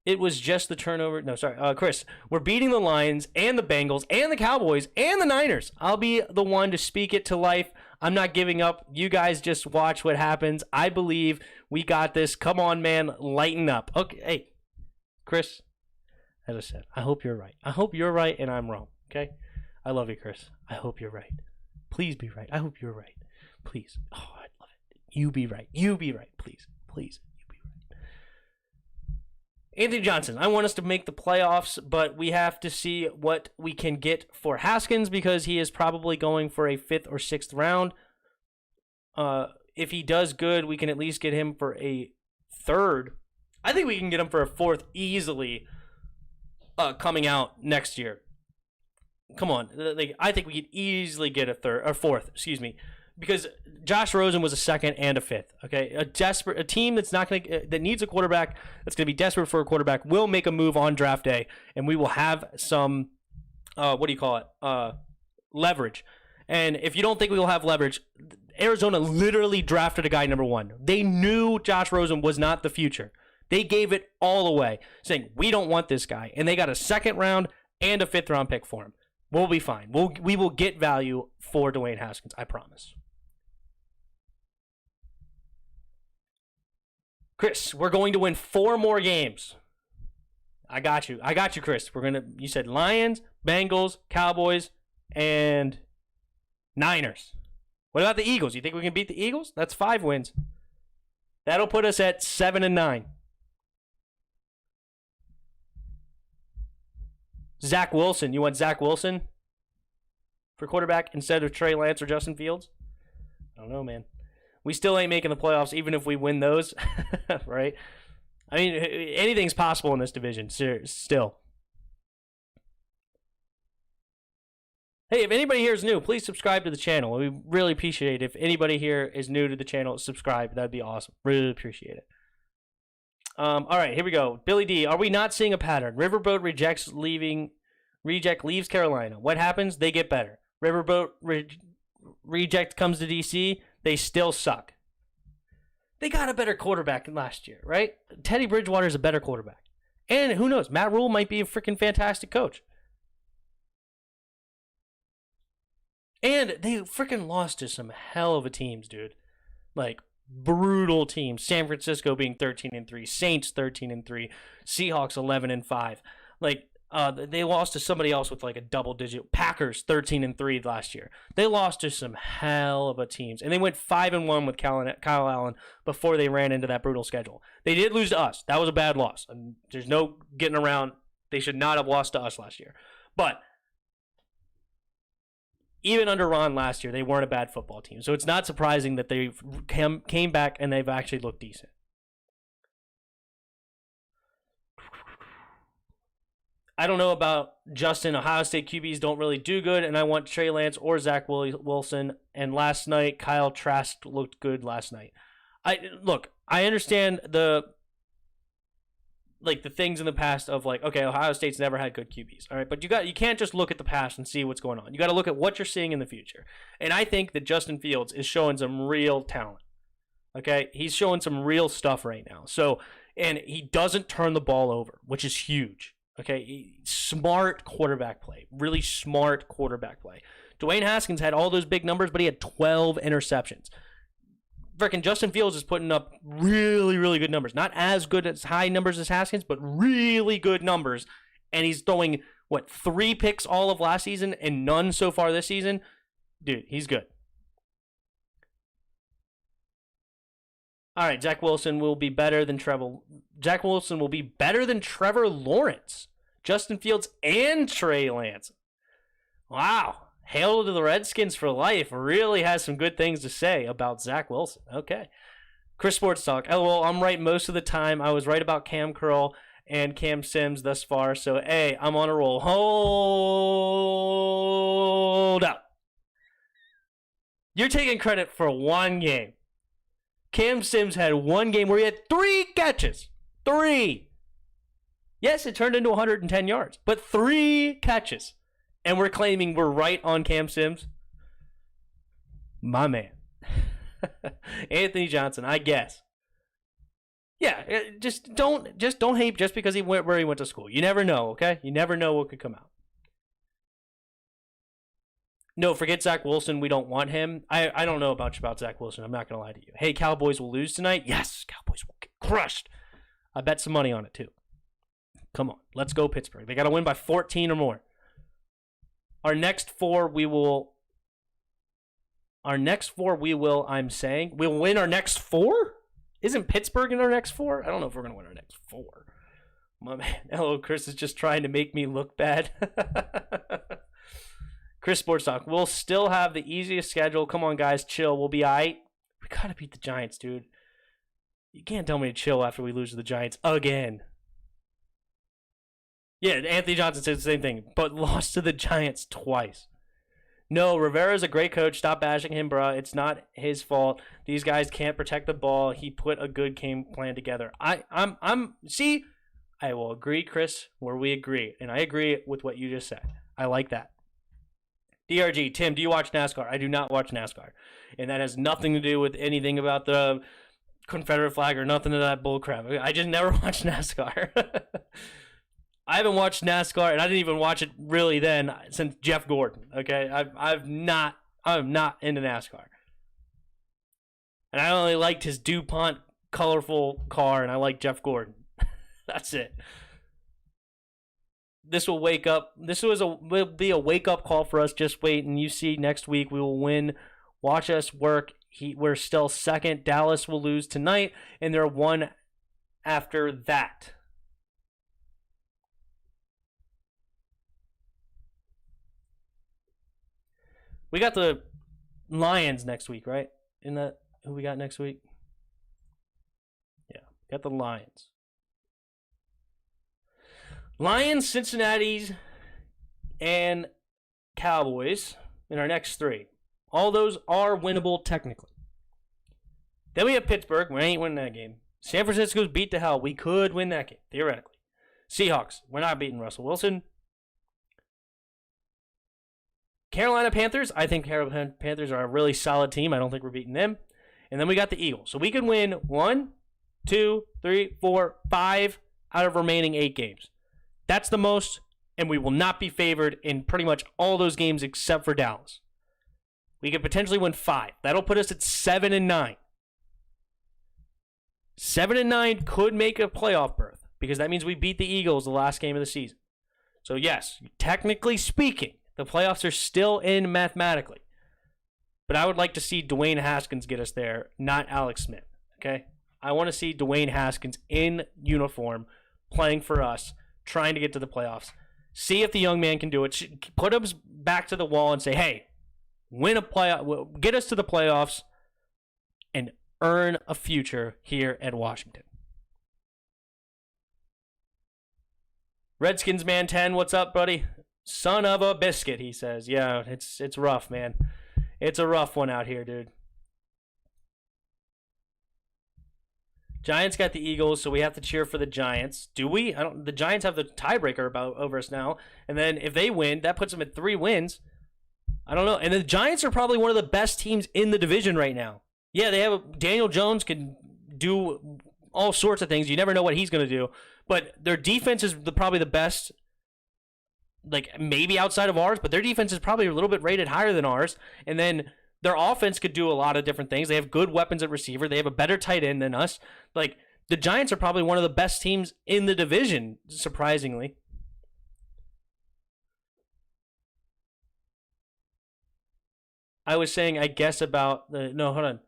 It was just the turnover. No, sorry. Chris, we're beating the Lions and the Bengals and the Cowboys and the Niners. I'll be the one to speak it to life. I'm not giving up. You guys just watch what happens. I believe we got this. Come on, man. Lighten up. Okay. Hey, Chris, as I said, I hope you're right. I hope you're right and I'm wrong. Okay? I love you, Chris. I hope you're right. Please be right. I hope you're right. Please. Oh, I'd love it. You be right. You be right. Please. Please. Anthony Johnson, I want us to make the playoffs, but we have to see what we can get for Haskins because he is probably going for a 5th or 6th round. If he does good, we can at least get him for a 3rd. I think we can get him for a 4th easily coming out next year. Come on. I think we could easily get a 3rd or 4th, because Josh Rosen was a 2nd and a 5th. Okay, a team that's not that needs a quarterback, that's going to be desperate for a quarterback, will make a move on draft day, and we will have some leverage. And if you don't think we will have leverage, Arizona literally drafted a guy number 1. They knew Josh Rosen was not the future. They gave it all away, saying we don't want this guy, and they got a 2nd round and a 5th round pick for him. We'll be fine. We will get value for Dwayne Haskins, I promise. Chris, we're going to win 4 more games. I got you, Chris. You said Lions, Bengals, Cowboys, and Niners. What about the Eagles? You think we can beat the Eagles? That's 5 wins. That'll put us at 7-9. Zach Wilson. You want Zach Wilson for quarterback instead of Trey Lance or Justin Fields? I don't know, man. We still ain't making the playoffs even if we win those, right? I mean, anything's possible in this division, still. Hey, if anybody here is new, please subscribe to the channel. We really appreciate it. If anybody here is new to the channel, subscribe. That'd be awesome. Really appreciate it. All right, here we go. Billy D, are we not seeing a pattern? Riverboat reject leaves Carolina. What happens? They get better. Riverboat reject comes to DC. They still suck. They got a better quarterback than last year, right? Teddy Bridgewater is a better quarterback. And who knows? Matt Rule might be a freaking fantastic coach. And they freaking lost to some hell of a teams, dude. Like, brutal teams. San Francisco being 13-3, Saints 13-3, Seahawks 11-5. Like, they lost to somebody else with like a double-digit. Packers 13-3 last year. They lost to some hell of a teams, and they went 5-1 with Kyle Allen before they ran into that brutal schedule. They did lose to us. That was a bad loss. And there's no getting around. They should not have lost to us last year. But even under Ron last year, they weren't a bad football team. So it's not surprising that they came back and they've actually looked decent. I don't know about Justin. Ohio State QBs don't really do good, and I want Trey Lance or Zach Wilson. And last night, Kyle Trask looked good last night. I understand the things in the past of like, okay, Ohio State's never had good QBs, all right, but you can't just look at the past and see what's going on. You got to look at what you're seeing in the future, and I think that Justin Fields is showing some real talent. Okay, he's showing some real stuff right now. So, and he doesn't turn the ball over, which is huge. Okay, smart quarterback play, really smart quarterback play. Dwayne Haskins had all those big numbers, but he had 12 interceptions. Freaking Justin Fields is putting up really, really good numbers. Not as good as high numbers as Haskins, but really good numbers. And he's throwing, 3 picks all of last season and none so far this season? Dude, he's good. All right, Zach Wilson will be better than Trevor Lawrence, Justin Fields, and Trey Lance. Wow. Hail to the Redskins for life. Really has some good things to say about Zach Wilson. Okay. Chris Sports Talk. LOL, I'm right most of the time. I was right about Cam Curl and Cam Sims thus far. So, hey, I'm on a roll. Hold up. You're taking credit for one game. Cam Sims had one game where he had 3 catches. 3. Yes, it turned into 110 yards, but 3 catches. And we're claiming we're right on Cam Sims? My man. Anthony Johnson, I guess. Yeah, just don't hate just because he went where he went to school. You never know, okay? You never know what could come out. No, forget Zach Wilson. We don't want him. I don't know about Zach Wilson. I'm not going to lie to you. Hey, Cowboys will lose tonight? Yes, Cowboys will get crushed. I bet some money on it, too. Come on. Let's go, Pittsburgh. They got to win by 14 or more. Our next four, we'll win our next 4? Isn't Pittsburgh in our next 4? I don't know if we're going to win our next 4. My man, hello, Chris is just trying to make me look bad. Chris Sports Talk. We'll still have the easiest schedule. Come on, guys. Chill. We'll be all right. We got to beat the Giants, dude. You can't tell me to chill after we lose to the Giants again. Yeah, Anthony Johnson said the same thing, but lost to the Giants twice. No, Rivera's a great coach. Stop bashing him, bro. It's not his fault. These guys can't protect the ball. He put a good game plan together. See, I will agree, Chris, where we agree. And I agree with what you just said. I like that. DRG, Tim, do you watch NASCAR? I do not watch NASCAR. And that has nothing to do with anything about the Confederate flag or nothing of that bullcrap. I just never watched NASCAR. I haven't watched NASCAR, and I didn't even watch it really then since Jeff Gordon. Okay, I'm not into NASCAR, and I only liked his DuPont colorful car, and I like Jeff Gordon. That's it. This will wake up. Will be a wake up call for us. Just wait, and you see next week we will win. Watch us work. We're still second. Dallas will lose tonight, and they're 1 after that. We got the Lions next week, right? Isn't that who we got next week? Yeah, got the Lions. Lions, Cincinnati's, and Cowboys in our next 3. All those are winnable technically. Then we have Pittsburgh. We ain't winning that game. San Francisco's beat to hell. We could win that game, theoretically. Seahawks. We're not beating Russell Wilson. Carolina Panthers. I think Carolina Panthers are a really solid team. I don't think we're beating them. And then we got the Eagles. So we can win 1, 2, 3, 4, 5 out of remaining 8 games. That's the most, and we will not be favored in pretty much all those games except for Dallas. We could potentially win 5. That'll put us at 7-9. 7-9 could make a playoff berth because that means we beat the Eagles the last game of the season. So yes, technically speaking, the playoffs are still in mathematically. But I would like to see Dwayne Haskins get us there, not Alex Smith. Okay? I want to see Dwayne Haskins in uniform, playing for us, trying to get to the playoffs. See if the young man can do it. Put him back to the wall and say, hey, win a playoff, get us to the playoffs, and earn a future here at Washington. Redskins man 10, what's up, buddy? Son of a biscuit, he says. Yeah, it's rough, man. It's a rough one out here, dude. Giants got the Eagles, so we have to cheer for the Giants. Do we? The Giants have the tiebreaker over us now, and then if they win, that puts them at 3 wins. I don't know. And the Giants are probably one of the best teams in the division right now. Yeah, they have Daniel Jones can do all sorts of things. You never know what he's going to do. But their defense is probably the best, like maybe outside of ours, but their defense is probably a little bit rated higher than ours. And then their offense could do a lot of different things. They have good weapons at receiver. They have a better tight end than us. Like, the Giants are probably one of the best teams in the division, surprisingly. I was saying, I guess about the... No, hold on.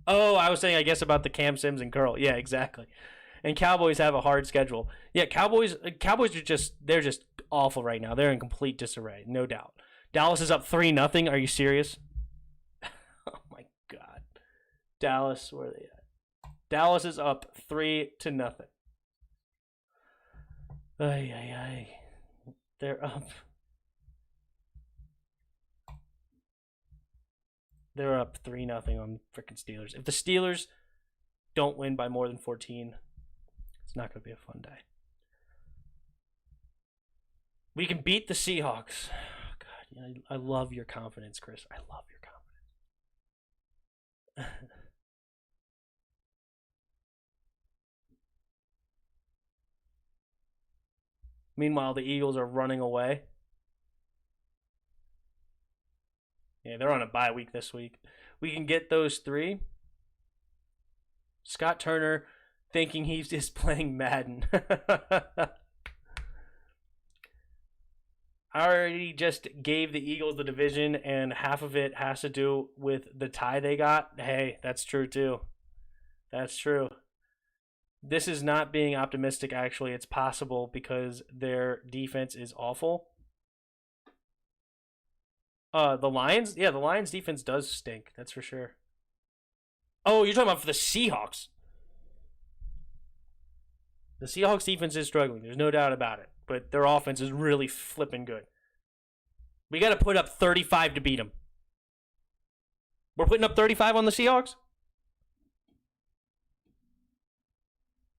Oh, I was saying, I guess about the Cam Sims and Curl. Yeah, exactly. And Cowboys have a hard schedule. Yeah, Cowboys are they're just awful right now. They're in complete disarray, no doubt. Dallas is up 3-0. Are you serious? Oh, my God. Dallas, where are they at? Dallas is up 3-0. Ay. They're up. They're up 3-0 on freaking Steelers. If the Steelers don't win by more than 14, it's not going to be a fun day. We can beat the Seahawks. Oh, God, I love your confidence, Chris. I love your confidence. Meanwhile, the Eagles are running away. Yeah, they're on a bye week this week. We can get those 3. Scott Turner thinking he's just playing Madden. I already just gave the Eagles the division, and half of it has to do with the tie they got. Hey, that's true too. That's true. This is not being optimistic, actually. It's possible because their defense is awful. The Lions? Yeah, the Lions defense does stink. That's for sure. Oh, you're talking about for the Seahawks. The Seahawks defense is struggling. There's no doubt about it. But their offense is really flipping good. We got to put up 35 to beat them. We're putting up 35 on the Seahawks?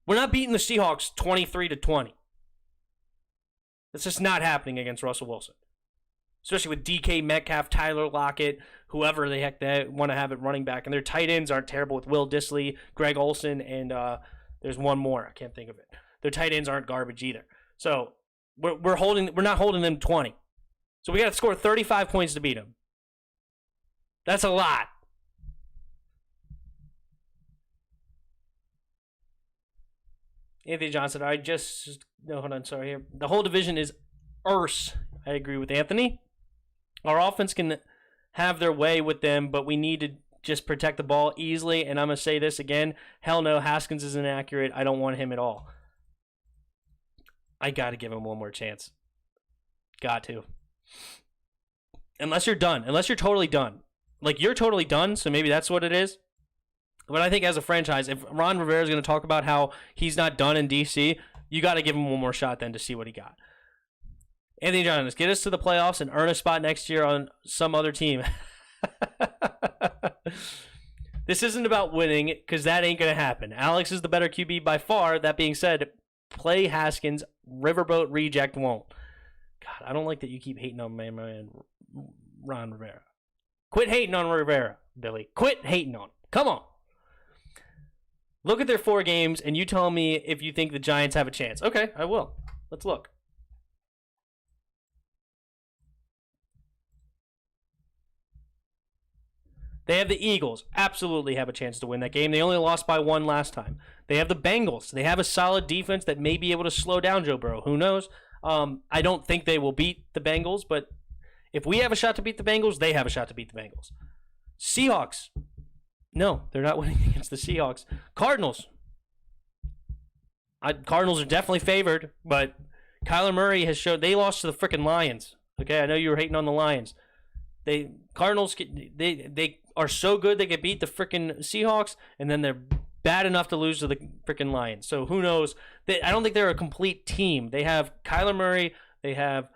We're not beating the Seahawks 23-20. It's just not happening against Russell Wilson. Especially with DK Metcalf, Tyler Lockett, whoever the heck they want to have it running back. And their tight ends aren't terrible with Will Dissly, Greg Olsen, and there's one more. I can't think of it. Their tight ends aren't garbage either. So we're not holding them 20. So we got to score 35 points to beat them. That's a lot. Anthony Johnson, no, hold on, sorry here. The whole division is arse. I agree with Anthony. Our offense can have their way with them, but we need to just protect the ball easily. And I'm going to say this again. Hell no, Haskins is inaccurate. I don't want him at all. I got to give him one more chance. Got to. Unless you're done. Unless you're totally done. Like, you're totally done, so maybe that's what it is. But I think as a franchise, if Ron Rivera is going to talk about how he's not done in D.C., you got to give him one more shot then to see what he got. Anthony Johnson, get us to the playoffs and earn a spot next year on some other team. This isn't about winning, because that ain't going to happen. Alex is the better QB by far. That being said, play Haskins. Riverboat reject won't. God, I don't like that you keep hating on my man Ron Rivera. Quit hating on Rivera, Billy. Quit hating on him. Come on. Look at their 4 games, and you tell me if you think the Giants have a chance. Okay, I will. Let's look. They have the Eagles. Absolutely have a chance to win that game. They only lost by 1 last time. They have the Bengals. They have a solid defense that may be able to slow down Joe Burrow. Who knows? I don't think they will beat the Bengals, but if we have a shot to beat the Bengals, they have a shot to beat the Bengals. Seahawks. No, they're not winning against the Seahawks. Cardinals. Cardinals are definitely favored, but Kyler Murray has showed they lost to the freaking Lions. Okay, I know you were hating on the Lions. Cardinals they are so good they can beat the freaking Seahawks, and then they're bad enough to lose to the freaking Lions. So who knows? I don't think they're a complete team. They have Kyler Murray. They have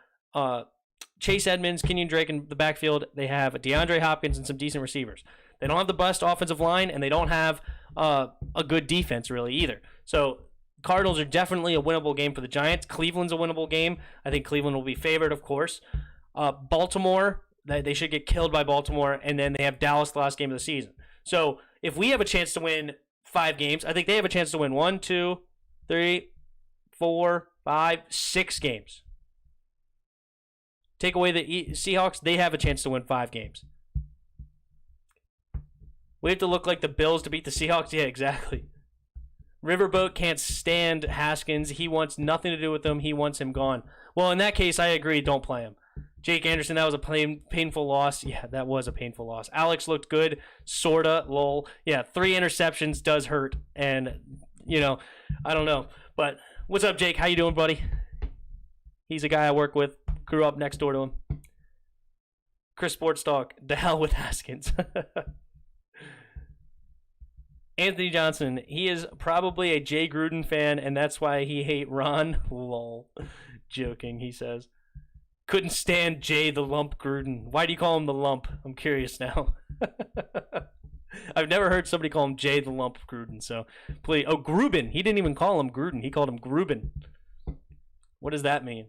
Chase Edmonds, Kenyon Drake in the backfield. They have DeAndre Hopkins and some decent receivers. They don't have the best offensive line, and they don't have a good defense really either. So Cardinals are definitely a winnable game for the Giants. Cleveland's a winnable game. I think Cleveland will be favored, of course. Baltimore, they should get killed by Baltimore, and then they have Dallas the last game of the season. So if we have a chance to win 5 games, I think they have a chance to win 1, 2, 3, 4, 5, 6 games. Take away the Seahawks, they have a chance to win 5 games. We have to look like the Bills to beat the Seahawks? Yeah, exactly. Riverboat can't stand Haskins. He wants nothing to do with him. He wants him gone. Well, in that case, I agree. Don't play him. Jake Anderson, that was a painful loss. Yeah, that was a painful loss. Alex looked good. Sorta. Lol. Yeah, 3 interceptions does hurt. And, I don't know. But what's up, Jake? How you doing, buddy? He's a guy I work with. Grew up next door to him. Chris Sports Talk. The hell with Haskins. Anthony Johnson, he is probably a Jay Gruden fan, and that's why he hate Ron. Lol. Joking, he says. Couldn't stand Jay the Lump Gruden. Why do you call him the Lump? I'm curious now. I've never heard somebody call him Jay the Lump Gruden, so please. Oh, Gruben. He didn't even call him Gruden. He called him Gruben. What does that mean?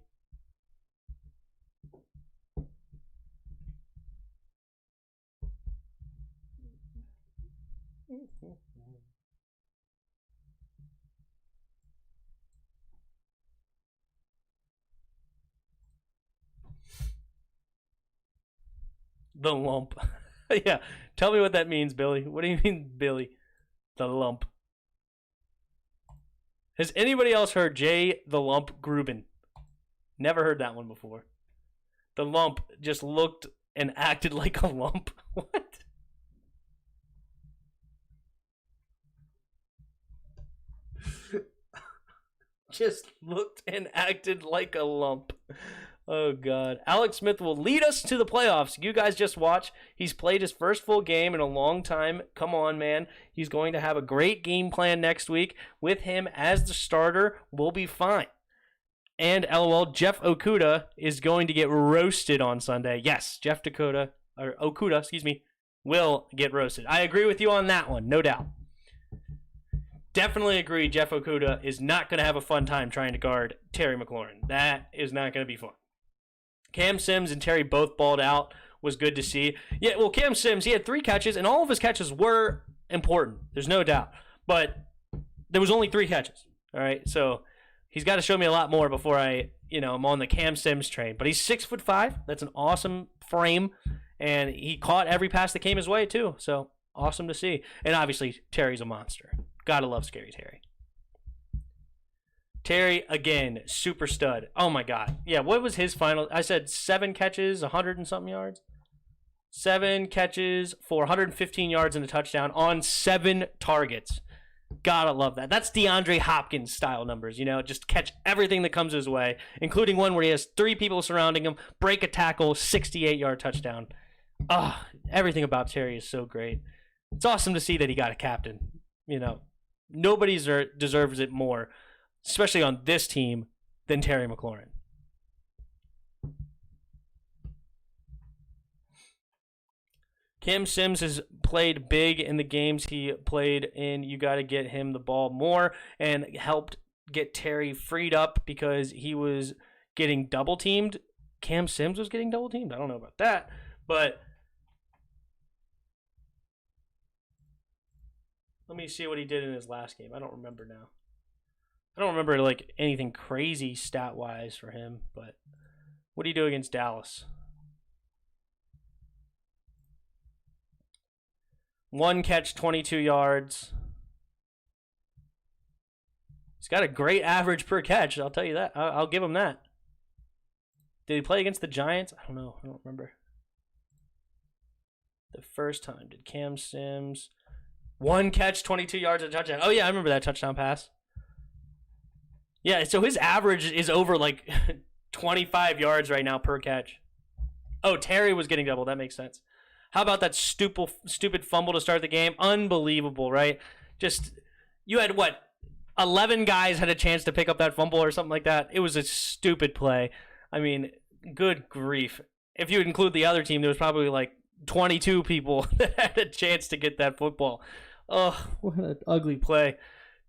The lump. Yeah. Tell me what that means, Billy. What do you mean, Billy? The lump. Has anybody else heard Jay the Lump Gruben? Never heard that one before. The lump just looked and acted like a lump. What? Just looked and acted like a lump. Oh, God. Alex Smith will lead us to the playoffs. You guys just watch. He's played his first full game in a long time. Come on, man. He's going to have a great game plan next week. With him as the starter, we'll be fine. And, LOL, Jeff Okuda is going to get roasted on Sunday. Yes, Okuda, will get roasted. I agree with you on that one, no doubt. Definitely agree Jeff Okuda is not going to have a fun time trying to guard Terry McLaurin. That is not going to be fun. Cam Sims and Terry both balled out. Was good to see. Yeah, well, Cam Sims, he had 3 catches, and all of his catches were important. There's no doubt. But there was only 3 catches. All right, so he's got to show me a lot more before I'm on the Cam Sims train. But he's 6'5". That's an awesome frame, and he caught every pass that came his way too. So awesome to see. And obviously, Terry's a monster. Gotta love Scary Terry. Terry, again, super stud. Oh, my God. Yeah, what was his final? I said 7 catches, 100 and something yards. 7 catches for 115 yards and a touchdown on 7 targets. Gotta love that. That's DeAndre Hopkins style numbers, just catch everything that comes his way, including one where he has 3 people surrounding him, break a tackle, 68-yard touchdown. Everything about Terry is so great. It's awesome to see that he got a captain. Nobody deserves it more, especially on this team, than Terry McLaurin. Cam Sims has played big in the games he played in. You got to get him the ball more, and helped get Terry freed up because he was getting double teamed. Cam Sims was getting double teamed. I don't know about that, but let me see what he did in his last game. I don't remember now. I don't remember anything crazy stat-wise for him, but what did he do against Dallas? 1 catch, 22 yards. He's got a great average per catch. I'll tell you that. I'll give him that. Did he play against the Giants? I don't know. I don't remember. The first time. Did Cam Sims... 1 catch, 22 yards, and a touchdown. Oh, yeah, I remember that touchdown pass. Yeah, so his average is over, like, 25 yards right now per catch. Oh, Terry was getting double. That makes sense. How about that stupid fumble to start the game? Unbelievable, right? Just, you had, 11 guys had a chance to pick up that fumble or something like that. It was a stupid play. I mean, good grief. If you include the other team, there was probably, 22 people that had a chance to get that football. Oh, what an ugly play.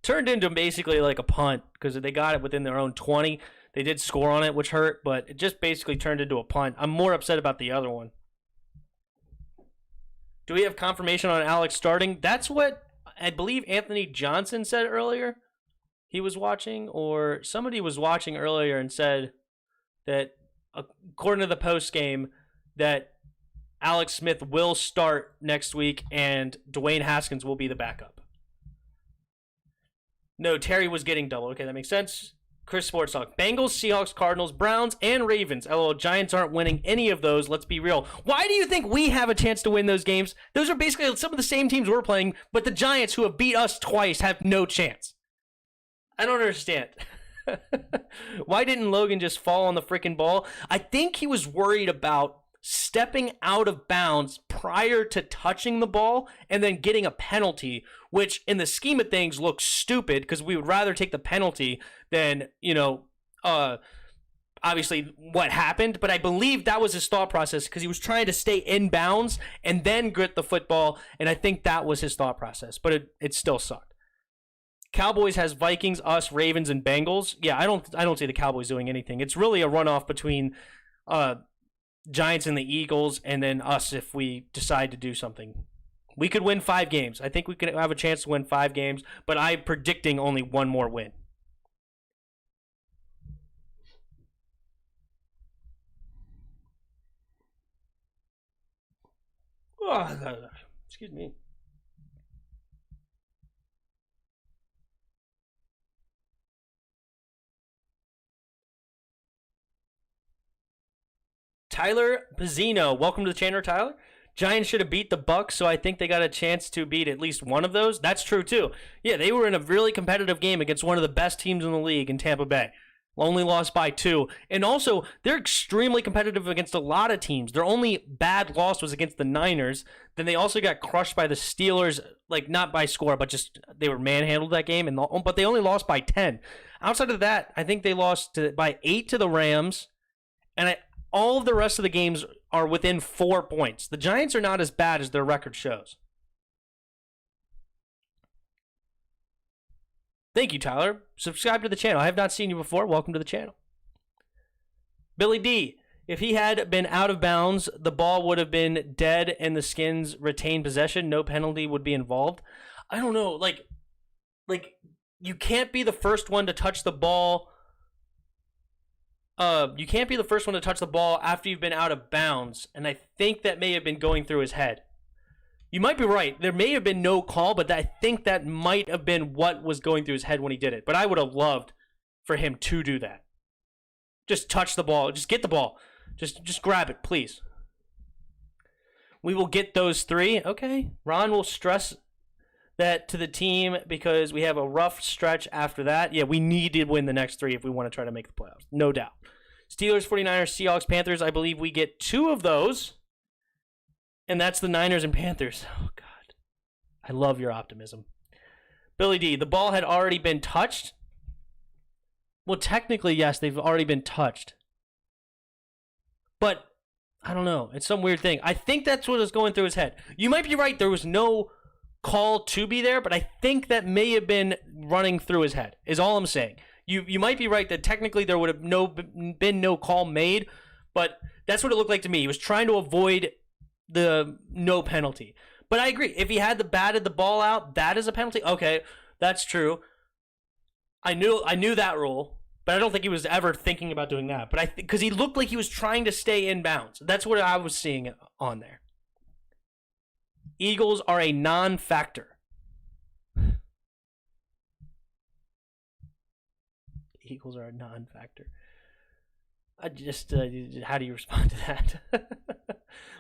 Turned into basically like a punt because they got it within their own 20. They did score on it, which hurt, but it just basically turned into a punt. I'm more upset about the other one. Do we have confirmation on Alex starting? That's what I believe Anthony Johnson said earlier. He was watching, or somebody was watching earlier and said that, according to the post game, that Alex Smith will start next week and Dwayne Haskins will be the backup. No, Terry was getting double. Okay, that makes sense. Chris Sports Talk. Bengals, Seahawks, Cardinals, Browns, and Ravens. LOL, Giants aren't winning any of those. Let's be real. Why do you think we have a chance to win those games? Those are basically some of the same teams we're playing, but the Giants, who have beat us twice, have no chance. I don't understand. Why didn't Logan just fall on the freaking ball? I think he was worried about stepping out of bounds prior to touching the ball and then getting a penalty, which in the scheme of things looks stupid because we would rather take the penalty than, obviously what happened. But I believe that was his thought process because he was trying to stay in bounds and then get the football, and I think that was his thought process, but it still sucked. Cowboys has Vikings, us, Ravens, and Bengals. Yeah, I don't see the Cowboys doing anything. It's really a runoff between Giants and the Eagles, and then us if we decide to do something. We could win 5 games. I think we could have a chance to win 5 games, but I'm predicting only 1 more win. Oh, excuse me. Tyler Pizzino, welcome to the channel, Tyler. Giants should have beat the Bucs, so I think they got a chance to beat at least one of those. That's true, too. Yeah, they were in a really competitive game against one of the best teams in the league in Tampa Bay. Only lost by 2. And also, they're extremely competitive against a lot of teams. Their only bad loss was against the Niners. Then they also got crushed by the Steelers, not by score, but just they were manhandled that game. But they only lost by 10. Outside of that, I think they lost by 8 to the Rams. And all of the rest of the games are within 4 points. The Giants are not as bad as their record shows. Thank you, Tyler. Subscribe to the channel. I have not seen you before. Welcome to the channel. Billy D. If he had been out of bounds, the ball would have been dead and the Skins retained possession. No penalty would be involved. I don't know. You can't be the first one to touch the ball. You can't be the first one to touch the ball after you've been out of bounds. And I think that may have been going through his head. You might be right. There may have been no call, but I think that might have been what was going through his head when he did it. But I would have loved for him to do that. Just touch the ball. Just get the ball. Just grab it, please. We will get those 3. Okay. Ron will stress that to the team because we have a rough stretch after that. Yeah, we need to win the next 3 if we want to try to make the playoffs. No doubt. Steelers, 49ers, Seahawks, Panthers. I believe we get 2 of those. And that's the Niners and Panthers. Oh, God. I love your optimism. Billy D, the ball had already been touched. Well, technically, yes, they've already been touched. But, I don't know. It's some weird thing. I think that's what was going through his head. You might be right. There was no call to be there, but I think that may have been running through his head, is all I'm saying. You might be right that technically there would have been no call made, but that's what it looked like to me. He was trying to avoid the no penalty. But I agree. If he had batted the ball out, that is a penalty. Okay, that's true. I knew that rule, but I don't think he was ever thinking about doing that. But because he looked like he was trying to stay in bounds. That's what I was seeing on there. Eagles are a non-factor. Eagles are a non-factor. I just, how do you respond to that?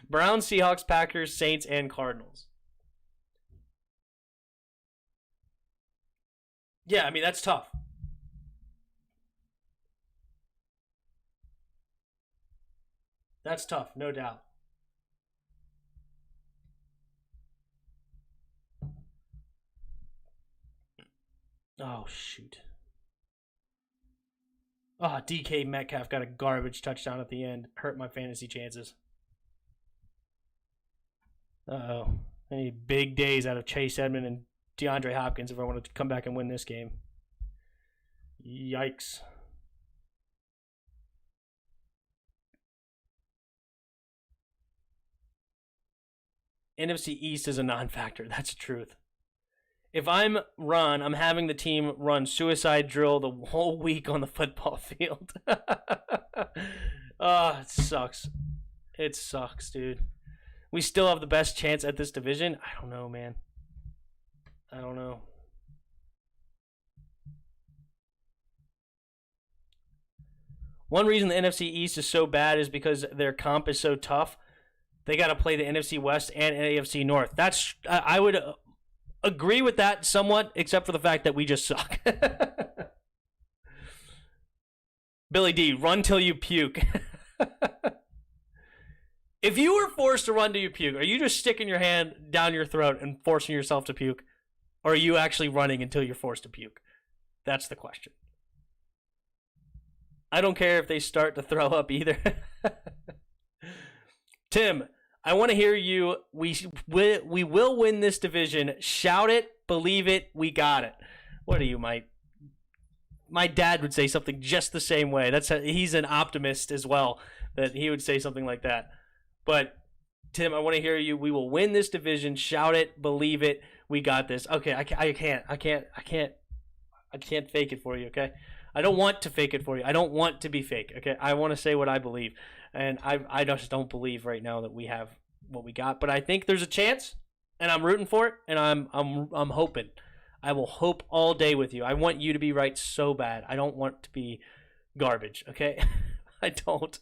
Browns, Seahawks, Packers, Saints, and Cardinals. Yeah, I mean, that's tough. That's tough, no doubt. Oh, shoot. Oh, DK Metcalf got a garbage touchdown at the end. Hurt my fantasy chances. Uh-oh. I need big days out of Chase Edmonds and DeAndre Hopkins if I want to come back and win this game. Yikes. NFC East is a non-factor. That's the truth. If I'm having the team run suicide drill the whole week on the football field. Oh, it sucks. It sucks, dude. We still have the best chance at this division? I don't know, man. I don't know. One reason the NFC East is so bad is because their comp is so tough. They got to play the NFC West and AFC North. I would agree with that somewhat, except for the fact that we just suck. Billy D, run till you puke. If you were forced to run till you puke, are you just sticking your hand down your throat and forcing yourself to puke? Or are you actually running until you're forced to puke? That's the question. I don't care if they start to throw up either. Tim, I want to hear you. We will win this division. Shout it, believe it, we got it. What are you, my dad would say something just the same way. He's an optimist as well, that he would say something like that. But Tim, I want to hear you. We will win this division. Shout it, believe it, we got this. Okay, I can't fake it for you, okay? I don't want to fake it for you. I don't want to be fake, okay? I want to say what I believe. And I just don't believe right now that we have what we got. But I think there's a chance, and I'm rooting for it, and I'm hoping. I will hope all day with you. I want you to be right so bad. I don't want to be garbage, okay? I don't.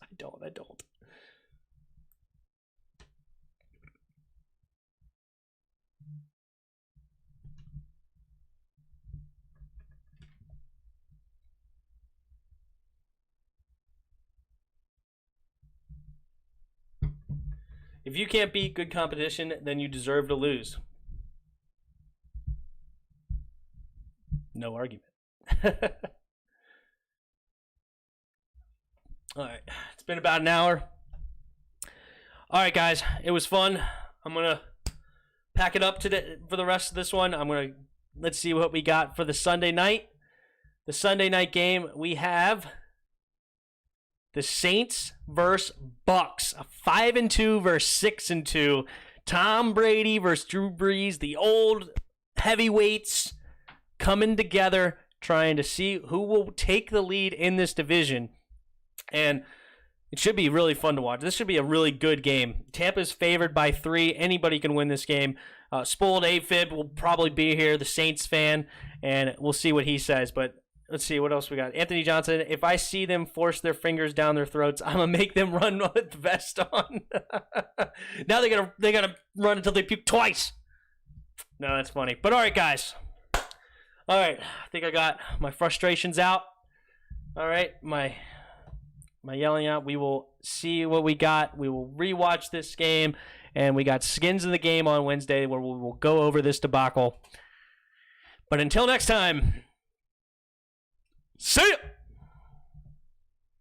If you can't beat good competition, then you deserve to lose. No argument. All right. It's been about an hour. All right, guys. It was fun. I'm going to pack it up today for the rest of this one. Let's see what we got for the Sunday night. The Sunday night game, we have the Saints versus Bucks. A 5-2 versus 6-2. Tom Brady versus Drew Brees. The old heavyweights coming together, trying to see who will take the lead in this division. And it should be really fun to watch. This should be a really good game. Tampa's favored by 3. Anybody can win this game. Spoiled AFib will probably be here, the Saints fan, and we'll see what he says. But let's see what else we got. Anthony Johnson, if I see them force their fingers down their throats, I'm going to make them run with the vest on. Now they gotta run until they puke twice. No, that's funny. But all right, guys. All right, I think I got my frustrations out. All right, my yelling out. We will see what we got. We will rewatch this game, and we got Skins in the Game on Wednesday where we will go over this debacle. But until next time, see ya!